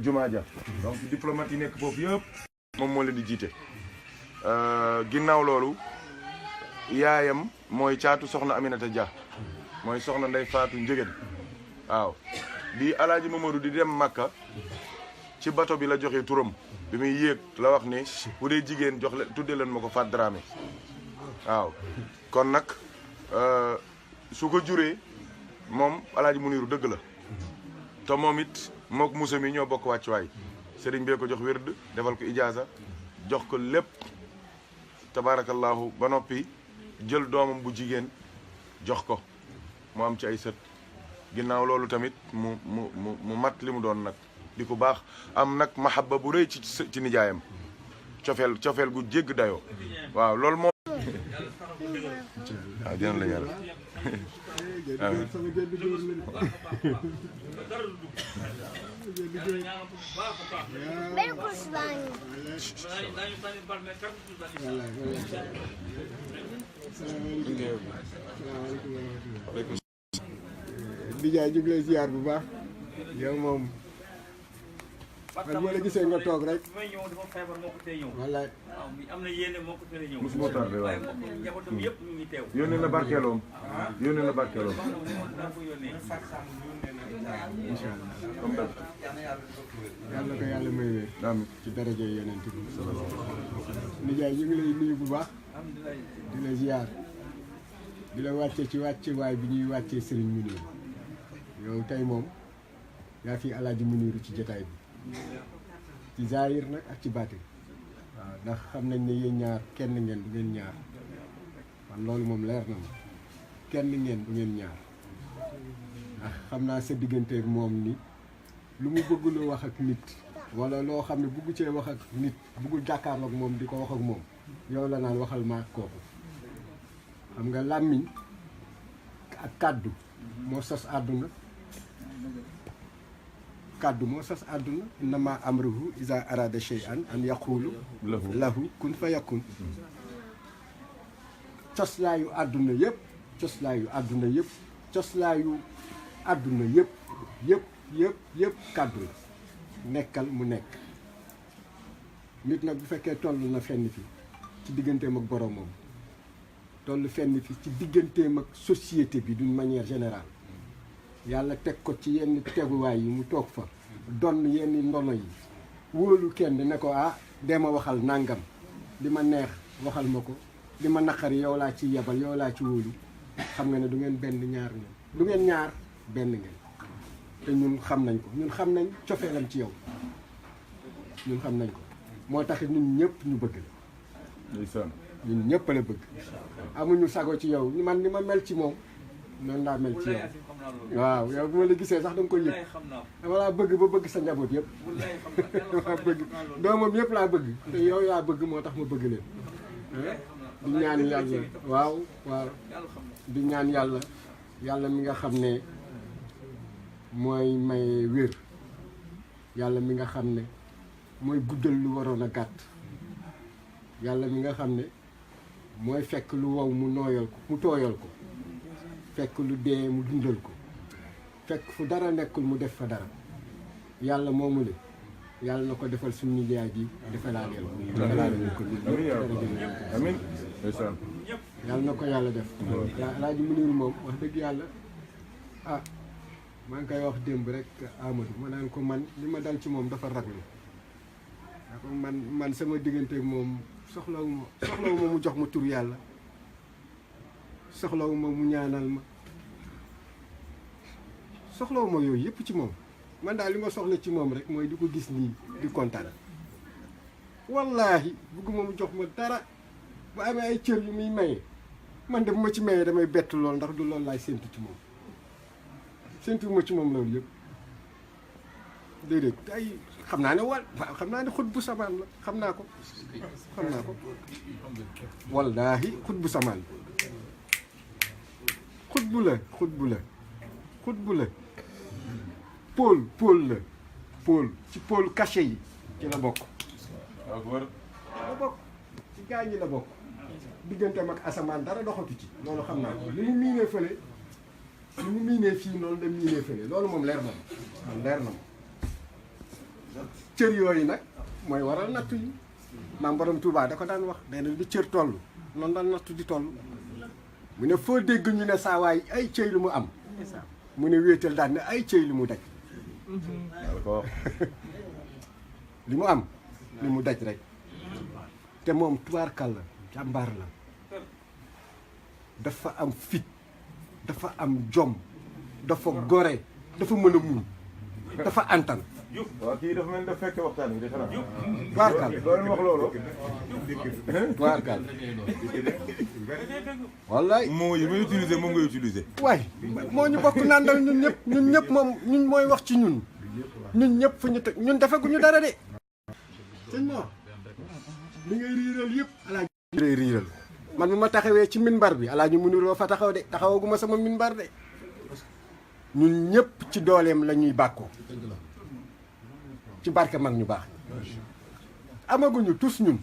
Jumaa Ja donc diplomate yi nekk foofu yëpp moom moo leen di jiite ginnaaw loolu yaayam mooy caatu soxna Aminata Dia mooy soxna Ndey Faatu Njëgeen waaw di Alaaji Mamadou di dem Makka ci bato bi la joxe turam bi muy yéeg la wax ni bu dee jigéen jox leen tudde leen ma ko Fat Dramé waaw kon nag su ko juree moom Alaaji Muniru dëgg la te moom it mook Musa mi ñoo bokk wàccuwaay sëriñ bee ko jox wérd defal ko ijaaza jox ko lépp tabaarakallaahu ba noppi jël doomam bu jigéen jox ko mu am ci ay sët ginnaaw loolu tamit mu mat li mu doon nag di ko baax am nag mahabba bu rëy ci nijaayam cofeel gu jégg dayoo waaw loolu moom waaw dina la yàlla Ndiaye ñu ngi lay ziar bu baax yow moom man ma la gisee nga toog rek. may ñëw dafa feebar moo ko tee ñëw. wallaay waaw am na yéene moo ko tee ñëw. mosuma tardé waaw waaye mbokk njabootam yëpp ñu ngi teew. yónnee na barkeeloom yónnee na barkeeloom comme dab yàlla ko yàlla may wér amiin ci daraja yonent bi. Ndiaye ñu ngi lay nuyu bu baax di la ziar di la wàcce ci wàccewaay bi ñuy wàccee Serigne Mouniru yow tey moom yaa fi Alaaji Muniru ci jotaay bi ci zaahir nag ak ci baatin waaw ndax xam nañ ne yéen ñaar kenn ngeen du ngeen ñaar man loolu moom leer na ma kenn ngeen du ngeen ñaar ndax xam naa sa digganteeg moom ni lu mu bëgg lu wax ak nit wala loo xam ne bugg cee wax ak nit buggul jàkkaarloog moom di ko wax ak moom yow la naan waxal ma ak kooku xam nga làmmiñ ak kàddu moo sos àdduna kàddu moo sos àdduna innama amruhu iza arada shay'an an yaqulu lahu kun fa yakun coslaayu àdduna yëpp coslaayu àdduna yëpp coslaayu àdduna yëpp kàddu la nekkal mu nekk nit nag bu fekkee toll na fenn fi ci digganteem ak boromam toll fenn fi ci digganteem ak société bi d'une manière générale yàlla teg ko ci yenn teguwaay yi mu toog fa donn yenn ndono yi wóolu kenn ne ko dee ma waxal nàngam li ma neex waxal ma ko li ma naqari yow laa ci yebal yow laa ci wóolu xam nga ne du ngeen benn ñaar ngeen du ngeen ñaar benn ngeen te ñun xam nañ ko ñun xam nañ cofeelam ci yow ñun xam nañ ko moo tax ñun ñëpp ñu bëgg la ndeysaan ñun ñëpp la bëgg amuñu sago ci yow man ni ma mel ci moom noonu laa mel ci yow waaw yow bu ma la gisee sax da nga koy yëg dama laa bëgg ba bëgg sa njaboot yëpp dama bëgg doomam yëpp laa bëgg te yow laa bëgg moo tax ma bëgg leen di ñaan yàlla waaw di ñaan yàlla mi nga xam ne mooy may wér yàlla mi nga xam ne mooy guddal lu waroon a gàtt yàlla mi nga xam ne mooy fekk lu wow mu nooyal ko mu tooyal ko fekk lu dee mu dundal ko fekk fu dara nekkul mu def fa dara yàlla moomu le yàlla na ko defal suñu nijaay ji defalaaleel ko amiin ndeysaan yàlla na ko yàlla def Alaaji Muniru moom wax dëgg yàlla maa ngi koy wax démb rek Amadou ma naan ko man li ma dal ci moom dafa raglu man sama diggante moom soxlawuma mu jox ma tur yàlla soxlawuma mu ñaanal ma soxlawuma yooyu yëpp ci moom man daal li ma soxla ci moom rek mooy di ko gis nii di kontaan wallaahi bëgguma mu jox ma dara bu amee ay cër yu muy maye man de bu ma ci mayee damay bett lool ndax du loolu laay séntu ci moom séntu ma ci moom loolu yëpp déedéet ay xam naa ne xam naa ne xut bu samaan la xam naa ko wallaahi xut bu samaan xut bu la pôle ci pôle caché yi ci la bokk ci gaa ñi la bokk digganteem ak asamaan dara doxatu ci loolu xam naa ko li mu miinee fële ni mu miinee fii noonu la miinee fële loolu moom leer na ma leer na ma cër yooyu nag mooy waral nattu yi maam borom Touba da ko daan wax nee na lu cër toll noonu daan nattu di toll mu ne foo dégg ñu ne saa waay ay cëy lu mu am mu ne wéetal daan ne ay cëy lu mu daj li mu am li mu daj rek te moom tubaarkal la jàmbaar la dafa am fit dafa am jom dafa gore dafa mën a muñ dafa antan waaw kii dafa mel ni dafa fekke waxtaan bi de xanaa. tubaarkal loolu wax loolu. tubaarkal wallaay moo yi may utiliser moom ngay utiliser. waay moo ñu bokk nandal ñun ñëpp moom ñun mooy wax ci ñun ñëpp fu ñu teg ñun defaguñu dara de sëñ Mor li ngay riiral yëpp alaaji ngay riiral man mi ma taxawee ci minbar bi alaaji mu niroo fa taxaw de taxawaguma sama minbar de ñun ñëpp ci dooleem la ñuy bàkkoo ci barke mag ñu baax amaguñu tous ñun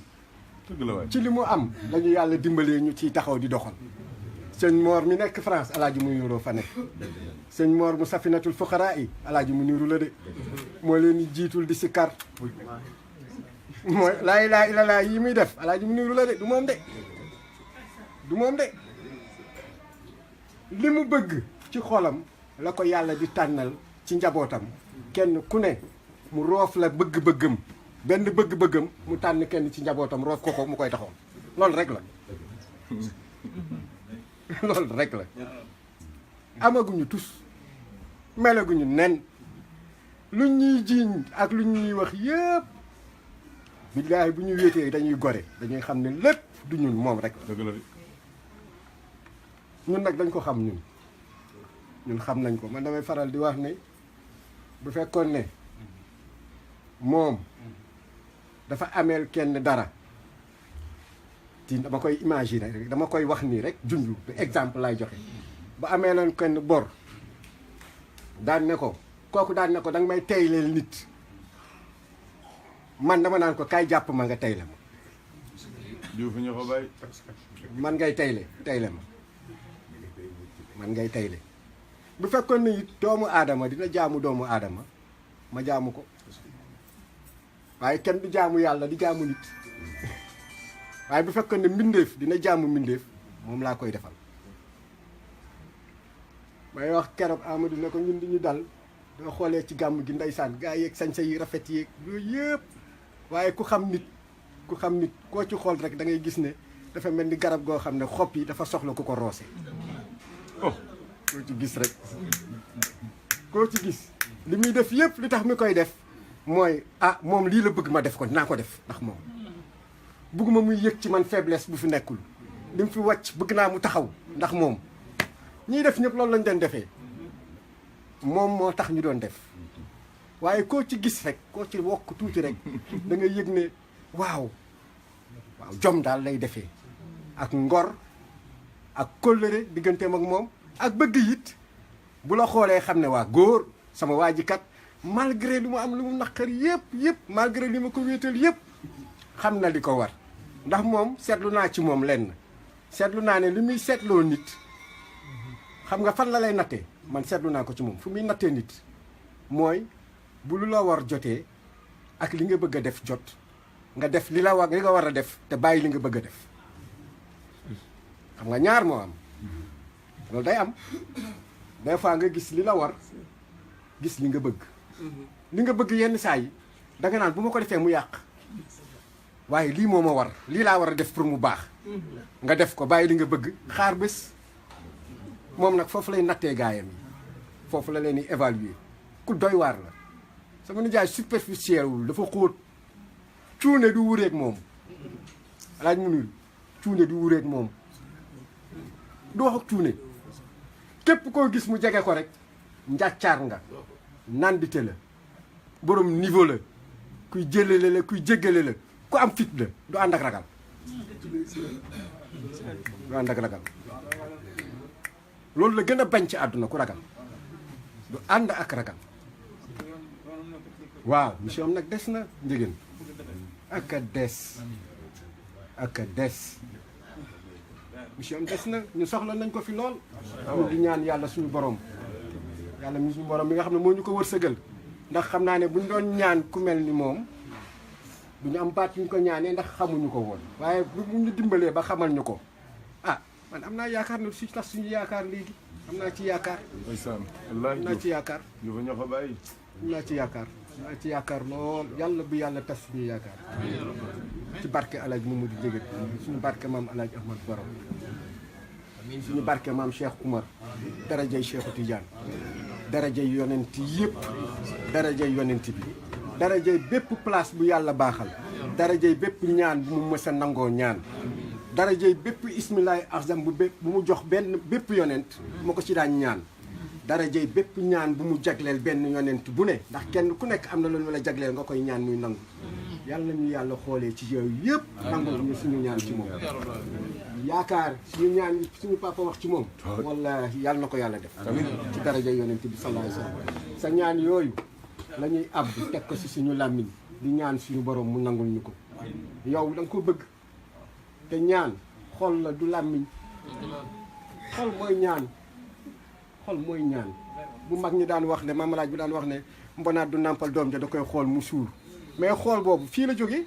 dëgg la waay ci li mu am lañu yàlla dimbalee ñu ciy taxaw di doxal sëñ Mor mi nekk France alaaji mu niroo fa nekk sëñ Mor mu safinatul fuqaraa yi alaaji mu niru la de moo leen di jiitul di si kar mooy laa ilaaha illallaah yi muy def alaaji mu niru la de du moom de du moom de li mu bëgg ci xolam la ko yàlla di tànnal ci njabootam kenn ku ne mu roof la bëgg-bëggam benn bëgg-bëggam mu tànn kenn ci njabootam roof ko mu koy taxaw loolu rek la loolu rek la amaguñu tus melaguñu nen lu ñuy jiiñ ak lu ñuy wax yëpp billaahi bu ñu wéetee dañuy gore dañuy xam ne lépp du ñun moom rek dëgg la de. ñun nag dañ ko xam ñun xam nañ ko man damay faral di wax ne bu fekkoon ne moom dafa ameel kenn dara ti dama koy imaginer rek dama koy wax nii rek junju exemple lay joxe ba amee leen kenn bor daan ne ko kooku daan ne ko danga may teyleel nit man dama naan ko kaay jàpp ma nga teyle ma Diouf ñu ko bàyyi. man ngay teyle ma man ngay teyle bu fekkoon ne it doomu aadama dina jaamu doomu aadama ma jaamu ko waaye kenn du jaamu yàlla di jaamu nit waaye bu fekkoon ne mbindeef dina jaamu mbindeef moom laa koy defal may wax keroog Amadou ne ko ñun di ñu dal doo xoolee ci gàmm gi ndeysaan gaa yeeg sañsa yi rafet yeeg yooyu yëpp waaye ku xam nit koo ci xool rek da ngay gis ne dafa mel ni garab goo xam ne xob yi dafa soxla ku ko roose oh koo ci gis rek koo ci gis li muy def yëpp li tax mi koy def mooy ah moom lii la bëgg ma def ko dinaa ko def ndax moom bëgguma muy yëg ci man faiblesse bu fi nekkul li mu fi wàcc bëgg naa mu taxaw ndax moom ñiy def ñëpp loolu lañ doon defee moom moo tax ñu doon def waaye koo ci gis rek koo ci wokk tuuti rek da nga yëg ne waaw jom daal lay defee ak ngor ak kóllëre digganteem ak moom ak bëgg it bu la xoolee xam ne waa góor sama waa ji kat malgré lu mu am lu mu naqar yëpp malgré li ma ko wéetal yëpp xam na li ko war ndax moom seetlu naa ci moom lenn seetlu naa ne li muy seetloo nit xam nga fan la lay nattee man seetlu naa ko ci moom fu muy nattee nit mooy bu lu la war jotee ak li nga bëgg a def jot nga def li nga war a def te bàyyi li nga bëgg a def xam nga ñaar moo am loolu day am des fois nga gis li la war gis li nga bëgg li nga bëgg yenn saa yi danga naan bu ma ko defee mu yàq waaye lii moo ma war lii laa war a def pour mu baax nga def ko bàyyi li nga bëgg xaar bés moom nag foofu lay nattee gaayam yi foofu la leen di évaluer ku doy waar la sama nijaay superficiel wul dafa xóot cuune du wureeg moom alaaj mu nul cuune du wureeg moom du wax ak cuune képp koo gis mu jege ko rek njàccaar nga nandite la borom niveau la kuy jëlale la kuy jéggale la ku am fit la du ànd ak ragal du ànd ak ragal loolu la gën a bañ ci àdduna ku ragal du ànd ak ragal waaw mission am nag des na njëgën ak a des mission am des na ñu soxla nañ ko fi lool ñu di ñaan yàlla suñu borom yàlla mi suñu borom mi nga xam ne moo ñu ko wërsëgal ndax xam naa ne buñ doon ñaan ku mel ni moom du ñu am baat yu ñu ko ñaanee ndax xamuñu ko woon waaye bu ñu dimbalee ba xamal ñu ko ah man am naa yaakaar ne si tax suñu yaakaar léegi am naa ci yaakaar ndeysaan am wallaahi naa ci yaakaar ñu fa ñoo fa bàyyi am naa ci yaakaar am naa ci yaakaar lool yàlla bu yàlla tas suñu yaakaar ci barke alaaj Mamadou Ndiéguène suñu barke maam alaaj Ahmad Borom suñu barke maam Cheikh Oumar darajay Cheikhu Tidiane darajay yonent yëpp darajay yonent bi darajay bépp place bu yàlla baaxal darajay bépp ñaan bu mu mës a nangoo ñaan darajay bépp ismilaay azam bu mu jox bépp yonent bu ma ko ci daan ñaan darajay bépp ñaan bu mu jagleel benn yonent bu ne ndax kenn ku nekk am na loolu la jagleel nga koy ñaan muy nangu yàlla nañu yàlla xoolee ci yooyu yëpp nangu ñu suñu ñaan ci moom yaakaar suñu ñaan suñu papa wax ci moom wallahi yàlla na ko yàlla def ci darajay yonent bi sallallahu alayhi wasallam sa ñaan yooyu la ñuy àbb teg ko si suñu làmmiñ di ñaan suñu borom mu nangul ñu ko yow da nga ko bëgg te ñaan xol la du làmmiñ xol mooy ñaan xol mooy ñaan bu mag ñi daan wax ne mamalaaj bi daan wax ne mbonaat du nàmpal doom ja da koy xool mu suur mais xool boobu fii la jógee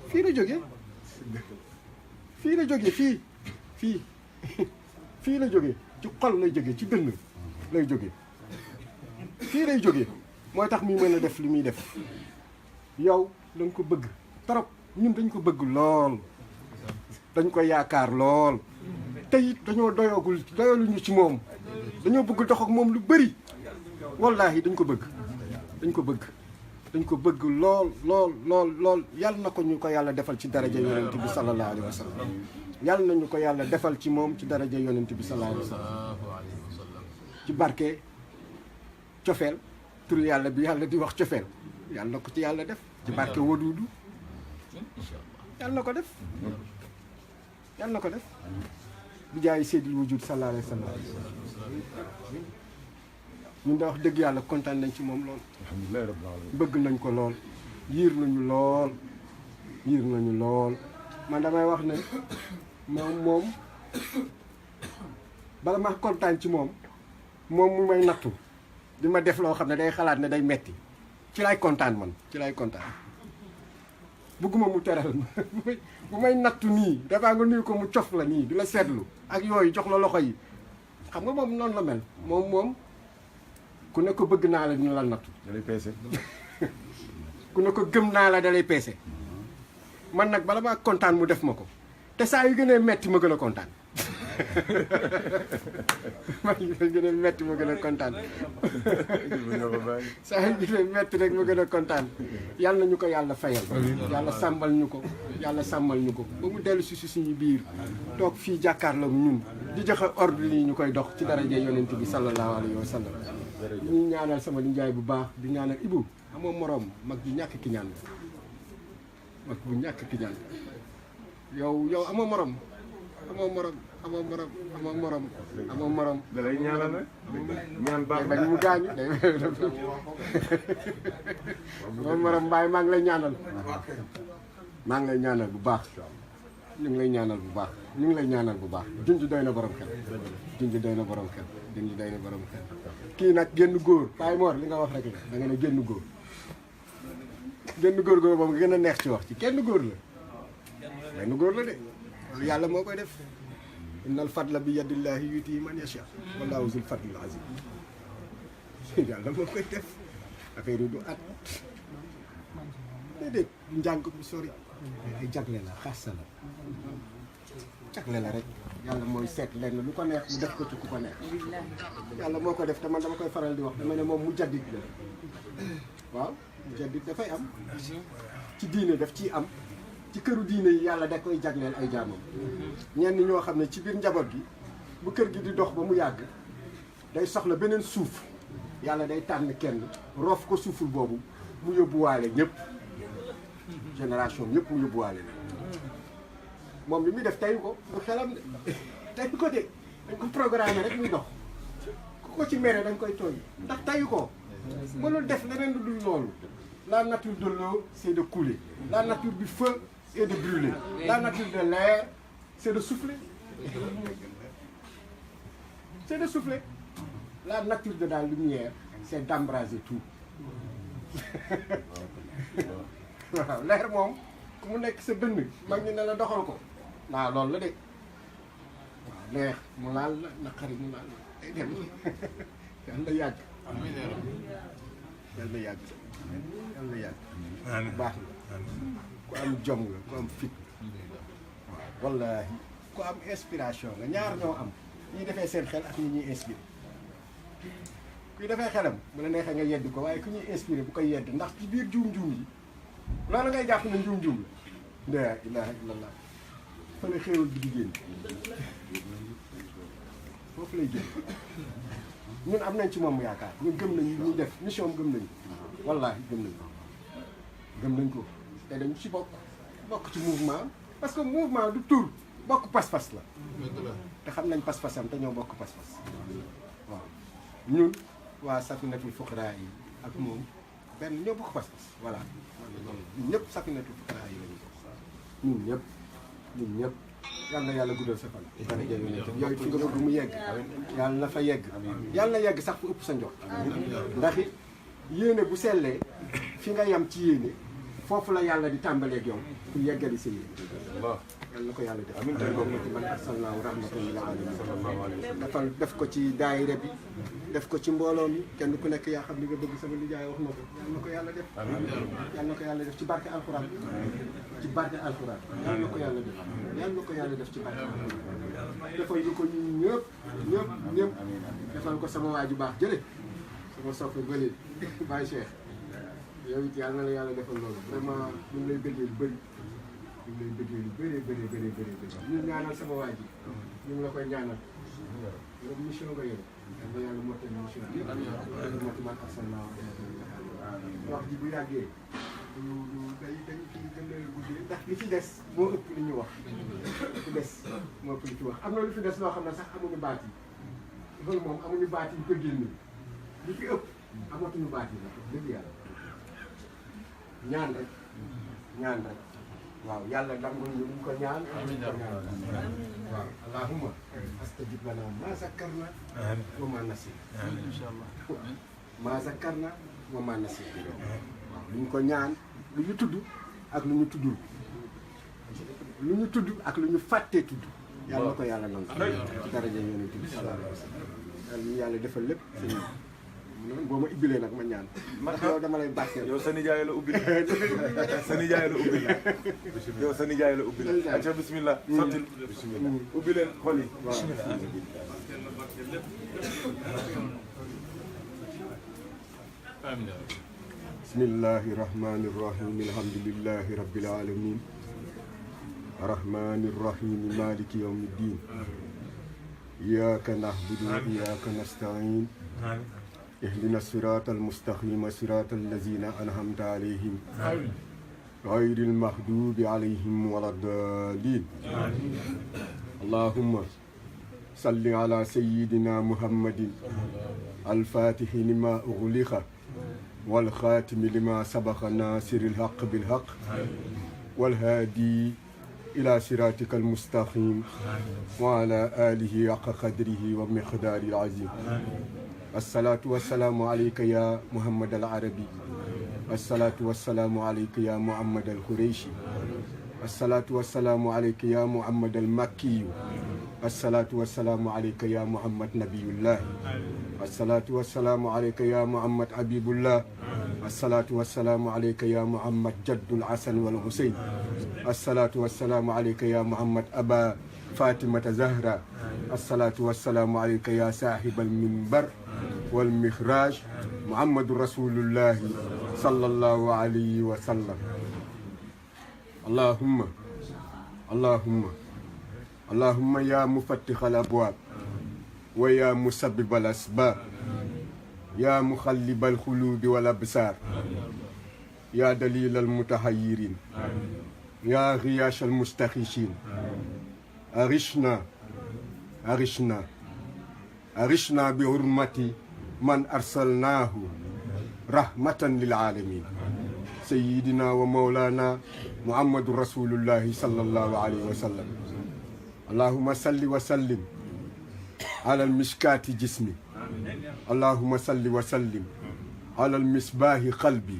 fii la jógee fii la jógee fii la jógee ci xol lay jógee ci dënn lay jógee fii lay jógee mooy tax muy mën a def li muy def yow dañ ko bëgg trop ñun dañ ko bëgg lool dañ ko yaakaar lool te it dañoo doyaluñu ci moom dañoo bëgg dox ak moom lu bëri wallaahi dañ ko bëgg dañ ko bëgg lool yàlla na ko ñu ko yàlla defal ci daraja yonent bi sallallahu alayhi wa sallam yàlla nañu ko yàlla defal ci moom ci daraja yonent bi sallallahu alayhi wa sallam ci barke cofeel tur yàlla bi yàlla di wax cofeel yàlla na ko ci yàlla def ci barke waduudu yàlla na ko def yàlla na ko def bi jaay seydil wujud sallallahu alayhi wa sallam ñun da wax dëgg yàlla kontaan nañ ci moom lool alhamdulilah rabbil alamin bëgg nañ ko lool yiir nañu lool man damay wax ne moom bala ma kontaan ci moom mu may nattu di ma def loo xam ne day xalaat ne day metti ci lay kontaan man ci lay kontaan bëgguma mu teral ma bu may nattu nii dafaa nga nuyu ko mu cof la nii di la seetlu ak yooyu jox la loxo yi xam nga moom noonu la mel moom ku ne ko bëgg naa la dina la nattu da lay peese ku ne ko gëm naa la da lay peese man nag bala maa kontaan mu def ma ko te saa yu gën a metti ma gën a kontaan man yu gën a metti ma gën a kontaan saa yu gën a metti rek ma gën a kontaan yàlla na ñu ko yàlla fayal yàlla sàmmal ñu ko ba mu dellu si suñu biir toog fii jàkkaarloog ñun di joxe ordre yi ñu koy dox ci daraja yonent bi sallallahu alayhi wa sallam ñu ñaanal sama nijaay bu baax di ñaanal Ibou amoo moroom mag bu ñàkk ki ñaan mag bu ñàkk ki ñaan yow amoo moroom da lay ñaanal rek ñaan baax bañ mu gaañu amoo moroom mbaay maa ngi lay ñaanal bu baax ñu ngi lay ñaanal bu baax junj doy na borom xel kii nag génn góor Baye Mor li nga wax rek la da nga ne génn góor googu moom nga gën a neex ci wax ci kenn góor la benn góor la de loolu yàlla moo koy def innal fadla bi yadillahi yuti man yasha wallahu zul fadlil azim yàlla moo koy def affaire yi du at déedéet njàng bu sori ay jagle la xassa la jagle la rek yàlla mooy seet lenn lu ko neex mu def ko ci ku ko neex yàlla moo ko def te man dama koy faral di wax dama ne moom mu jaddit la waaw mu jaddit dafay am ci diine daf ciy am ci këru diine yi yàlla da koy jagleel ay jaamam ñenn ñoo xam ne ci biir njaboot gi bu kër gi di dox ba mu yàgg day soxla beneen suuf yàlla day tànn kenn roof ko suuful boobu mu yóbbuwaale ñëpp génération ñëpp mu yóbbuwaale la moom li muy def tayu ko du xelam de tayu ko de dañ ko programme rek muy dox ku ko ci mere dañ koy tooñ ndax tayu ko mënul def leneen lu dul loolu la nature de l'eau c'est de couler la nature du feu c'est de brûler la nature de l'air c'est de souffler c'est de souffler. La nature de la lumière c'est d'embraser tout. waaw leer moom ku mu nekk sa dënn mag ñi ne la doxal ko waaw loolu la de waaw leer mu laal la naqari mu laal la day dem yal na yàgg yal na yàgg yal na yàgg baax na ku am jom nga ku am fit waaw wallaahi ku am inspiration nga ñaar ñoo am ñuy defee seen xel ak ñi ñuy inspiré kuy defee xelam bu la neexee nga yedd ko waaye ku ñuy inspiré bu koy yedd ndax ci biir juum-juum yi loolu ngay jàpp ne njuum-juum la la ilaha illallah fa la xéewal bi di génn foofu lay génn ñun am nañ ci moom yaakaar ñun gëm nañ ñuy def mission am gëm nañ ko wallaahi gëm nañ ko te dañ ci bokk ci mouvement parce que mouvement du tur bokk pas-pas la te xam nañ pas-pasam te ñoo bokk pas-pas waaw ñun waa Safinatul Fuqaraa yi ak moom benn ñoo bokk pas-pas voilà ñun ñëpp Safinatul Fuqaraa yi lañu bokk ñun ñëpp yal na yàlla guddal sa fan daraja yooyu fi nga bëgg mu yegg yàlla na fa yegg yàlla na yegg sax fu ëpp sa njort ndax it yéene bu sellee fi nga yam ci yéene foofu la yàlla di tàmbaleeg yow pour yeggali sa yéene yal na ko yàlla def amiin tey boobu man arsalnaahu rahmatan lil aalamiin def ko ci daayira bi def ko ci mbooloo mi kenn ku nekk yaa xam li nga bëgg sama nijaay wax na ko yal na ko yàlla def yal na ko yàlla def ci barke alxuraan ci barke alxuraan yal na ko yàlla def yal na ko yàlla def ci barke alxuraan defal ñu ko ñun ñëpp defal ko sama waa ju baax jële sama soppe bële Baye Cheikh yow it yal na la yàlla defal loolu vraiment ñu ngi lay bëggee lu bëri ñu ngi lay bëggee lu bëri ñu ñaanal sama waa ji ñu ngi la koy ñaanal yow mission nga yore yàlla yàlla mottali mission bi yëpp moti man arsalnaahu wax ji bu yàggee day ci gën a guddee ndax li fi des moo ëpp li ñu wax li fi des moo ëpp li ci wax am na lu fi des loo xam ne sax amuñu baat yi loolu moom amuñu baat yi ko génne li fi ëpp amatuñu baat yi nag dëgg yàlla ñaan rek waaw yàlla nangul ñu ko ñaan waaw allahumma astajib lana ma zakkarna wa ma nasina inshallah ma zakkarna wa ma nasina waaw lu ñu ko ñaan lu ñu tudd ak lu ñu tuddul lu ñu tudd ak lu ñu fàttee tudd yàlla ko yàlla nangu ci daraja yonent bi sallallahu alayhi wa sallam yàlla defal lépp boo ma ibbilee nag ma ñaan man yow dama lay bàkkee yow sa nijaay la ubbi sa nijaay la ubbi yow sa nijaay la ubbi aca bismillah sottil ubbi leen xol yi bismillahi rahmani rahim alhamdulillahi rabbil alamin arrahmani rahim maliki yawmi ddin iyyaka na'budu wa iyyaka nasta'in اهدنا الصراط المستقيم صراط الذين أنعمت عليهم غير المغضوب عليهم ولا الضالين اللهم صل على سيدنا محمد الفاتح لما أغلق والخاتم لما سبق ناصر الحق بالحق والهادي إلى صراطك المستقيم وعلى آله حق قدره ومقداره العظيم الصلاة والسلام عليك يا محمد العربي الصلاة والسلام عليك يا محمد القريشي الصلاة والسلام عليك يا محمد المكي الصلاة والسلام عليك يا محمد نبي الله الصلاة والسلام عليك يا محمد حبيب الله الصلاة والسلام عليك يا محمد جد الحسن والحسين الصلاة والسلام عليك يا محمد أبا فاطمة زهرة الصلاة والسلام عليك يا صاحب المنبر والمخراج محمد رسول الله صلى الله عليه وسلم اللهم يا مفتح الأبواب ويا مسبب الأسباب يا مخلب القلوب والأبصار يا دليل المتحيرين يا غياش المستخيشين أغشنا بحرمة من أرسلناه رحمة للعالمين سيدنا ومولانا محمد رسول الله صلى الله عليه وسلم اللهم صل وسلم على المشكاة جسمي اللهم صل وسلم على المصباح قلبي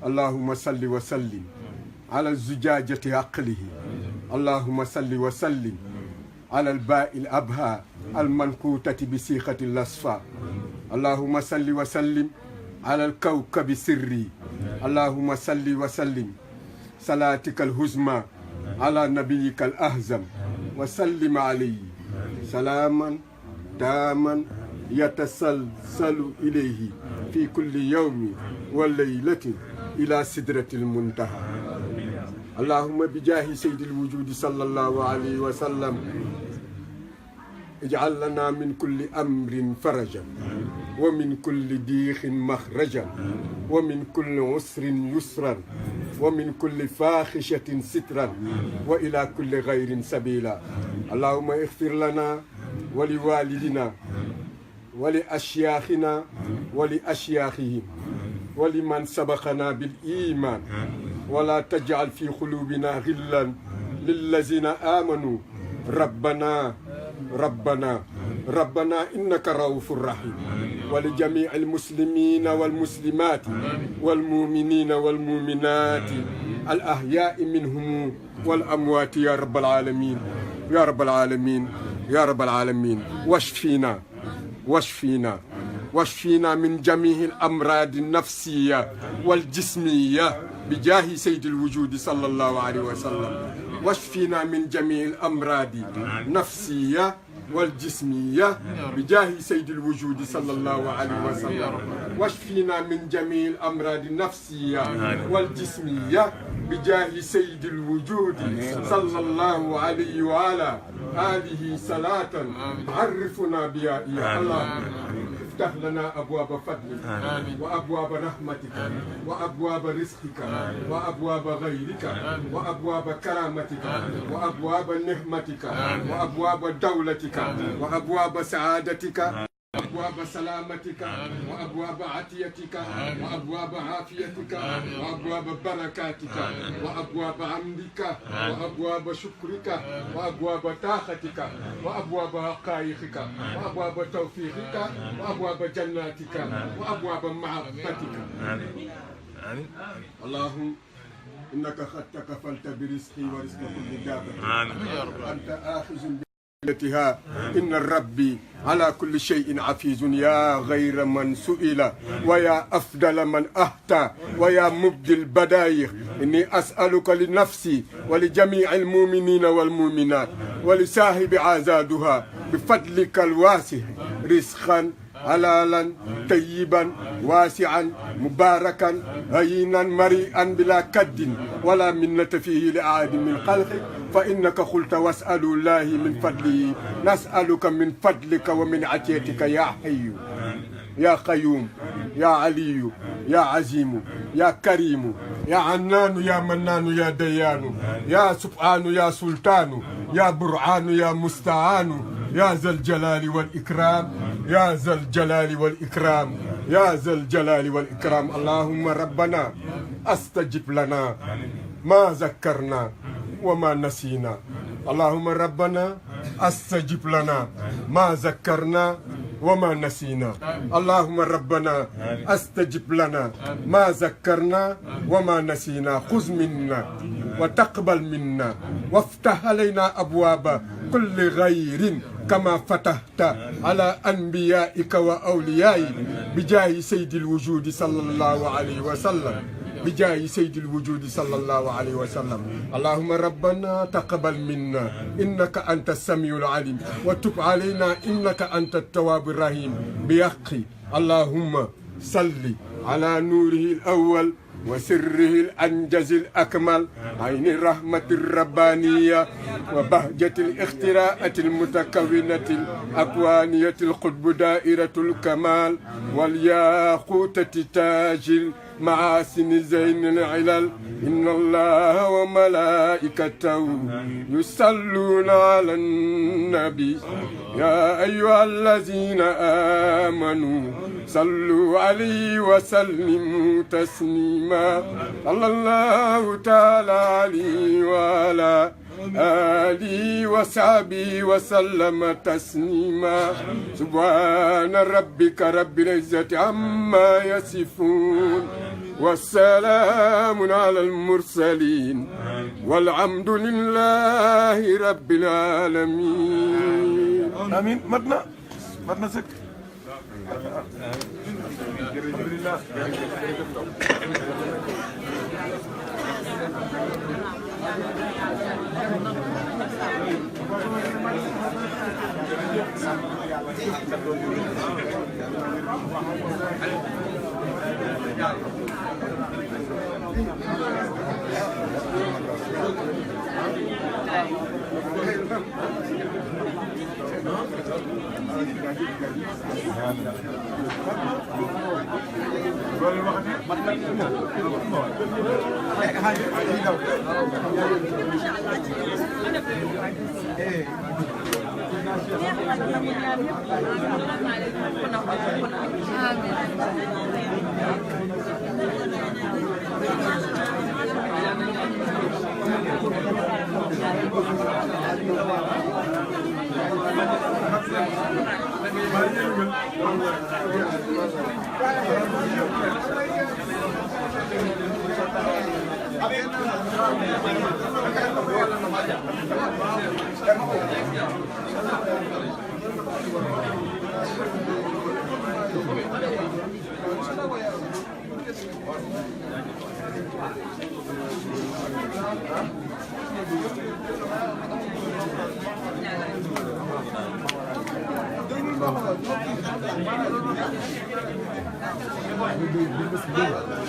اللهم صل وسلم على الزجاجة عقله اللهم صل وسلم على الباء الأبهى المنكوتة بصيغة الأصفى اللهم صل وسلم على الكوكب سري اللهم صل وسلم صلاتك الهزمى على نبيك الأهزم وسلم عليه سلاما داما يتسلسل إليه في كل يوم والليلة إلى سدرة المنتهى اللهم بجاه سيد الوجود صلى الله عليه وسلم اجعل لنا من كل أمر فرجا ومن كل ضيق مخرجا ومن كل عسر يسرا ومن كل فاحشة سترا وإلى كل غير سبيلا اللهم اغفر لنا ولوالدنا ولأشياخنا ولأشياخهم ولمن سبقنا بالإيمان ولا تجعل في قلوبنا غلا للذين آمنوا ربنا ربنا ربنا إنك رؤوف رحيم ولجميع المسلمين والمسلمات والمؤمنين والمؤمنات الأحياء منهم والأموات يا رب العالمين يا رب العالمين يا رب العالمين واشفينا واشفينا واشفينا من جميع الأمراض النفسية والجسمية بجاه سيد الوجود صلى الله عليه وسلم واشفينا من جميع الأمراض النفسية والجسمية بجاه سيد الوجود صلى الله عليه وسلم واشفينا من جميع الأمراض النفسية والجسمية بجاه سيد الوجود صلى الله عليه وعلى آله صلاة عرفنا بها يا الله افتح لنا أبواب فضلك وأبواب رحمتك وأبواب رزقك وأبواب غيرك وأبواب كرامتك وأبواب نعمتك وأبواب دولتك وأبواب سعادتك وأبواب سلامتك وأبواب عافيتك وأبواب عافيتك وأبواب بركاتك وأبواب عمدك وأبواب شكرك وأبواب طاقتك وأبواب حقائقك وأبواب توفيقك وأبواب جناتك وأبواب محبتك اللهم إنك قد تكفلت برزقي ورزق كل دابة أنت آخذ إن الرب على كل شيء عفيز يا غير من سئل ويا أفضل من أهتى ويا مبدي البدايق إني أسألك لنفسي ولجميع المؤمنين والمؤمنات ولصاحب عزادها بفضلك الواسع رزقا حلالا طيبا واسعا مباركا هينا مريئا بلا كد ولا منة فيه لأحد من خلقك فإنك قلت واسألوا الله من فضله نسألك من فضلك ومن عطيتك يا حي يا قيوم يا علي يا عزيم يا كريم يا عنان يا منان يا ديان يا سبحان يا سلطان يا برعان يا مستعان يا ذا الجلال والإكرام يا ذا الجلال والإكرام يا ذا الجلال والإكرام اللهم ربنا استجب لنا ما ذكرنا وما نسينا اللهم ربنا استجب لنا ما ذكرنا وما نسينا اللهم ربنا استجب لنا ما ذكرنا وما نسينا خذ منا وتقبل منا وافتح علينا أبواب كل غير كما فتحت على أنبيائك وأوليائك بجاه سيد الوجود صلى الله عليه وسلم بجاه سيد الوجود صلى الله عليه وسلم اللهم ربنا تقبل منا إنك أنت السميع العليم وتب علينا إنك أنت التواب الرحيم بيقي اللهم صل على نوره الأول وسره الأنجز الأكمل عين الرحمة الربانية وبهجة الاختراءة المتكونة الأكوانية القطب دائرة الكمال والياقوتة تاج محاسن زين العلل إن الله وملائكته يصلون على النبي يا أيها الذين آمنوا صلوا عليه وسلموا تسليما صلى الله تعالى عليه وعلى آله وصحبه وسلم تسليما سبحان ربك رب العزة عما يصفون والسلام على المرسلين والحمد لله رب العالمين آمين متنا سك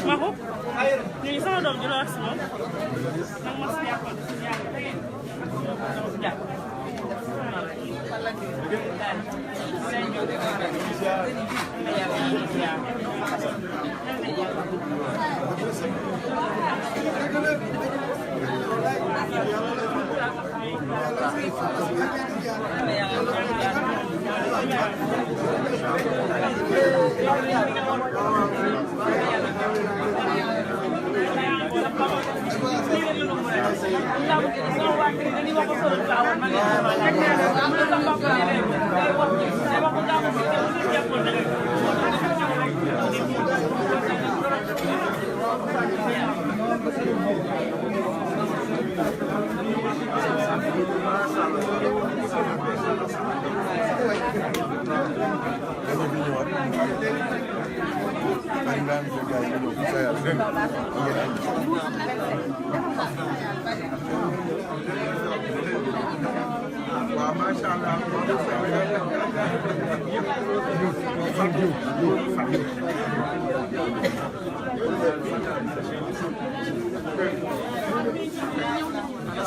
Maxu ñu sama doom ji la wax si moom nag ma si yàqoon jàpp waaw macha allah.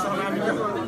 soxna mi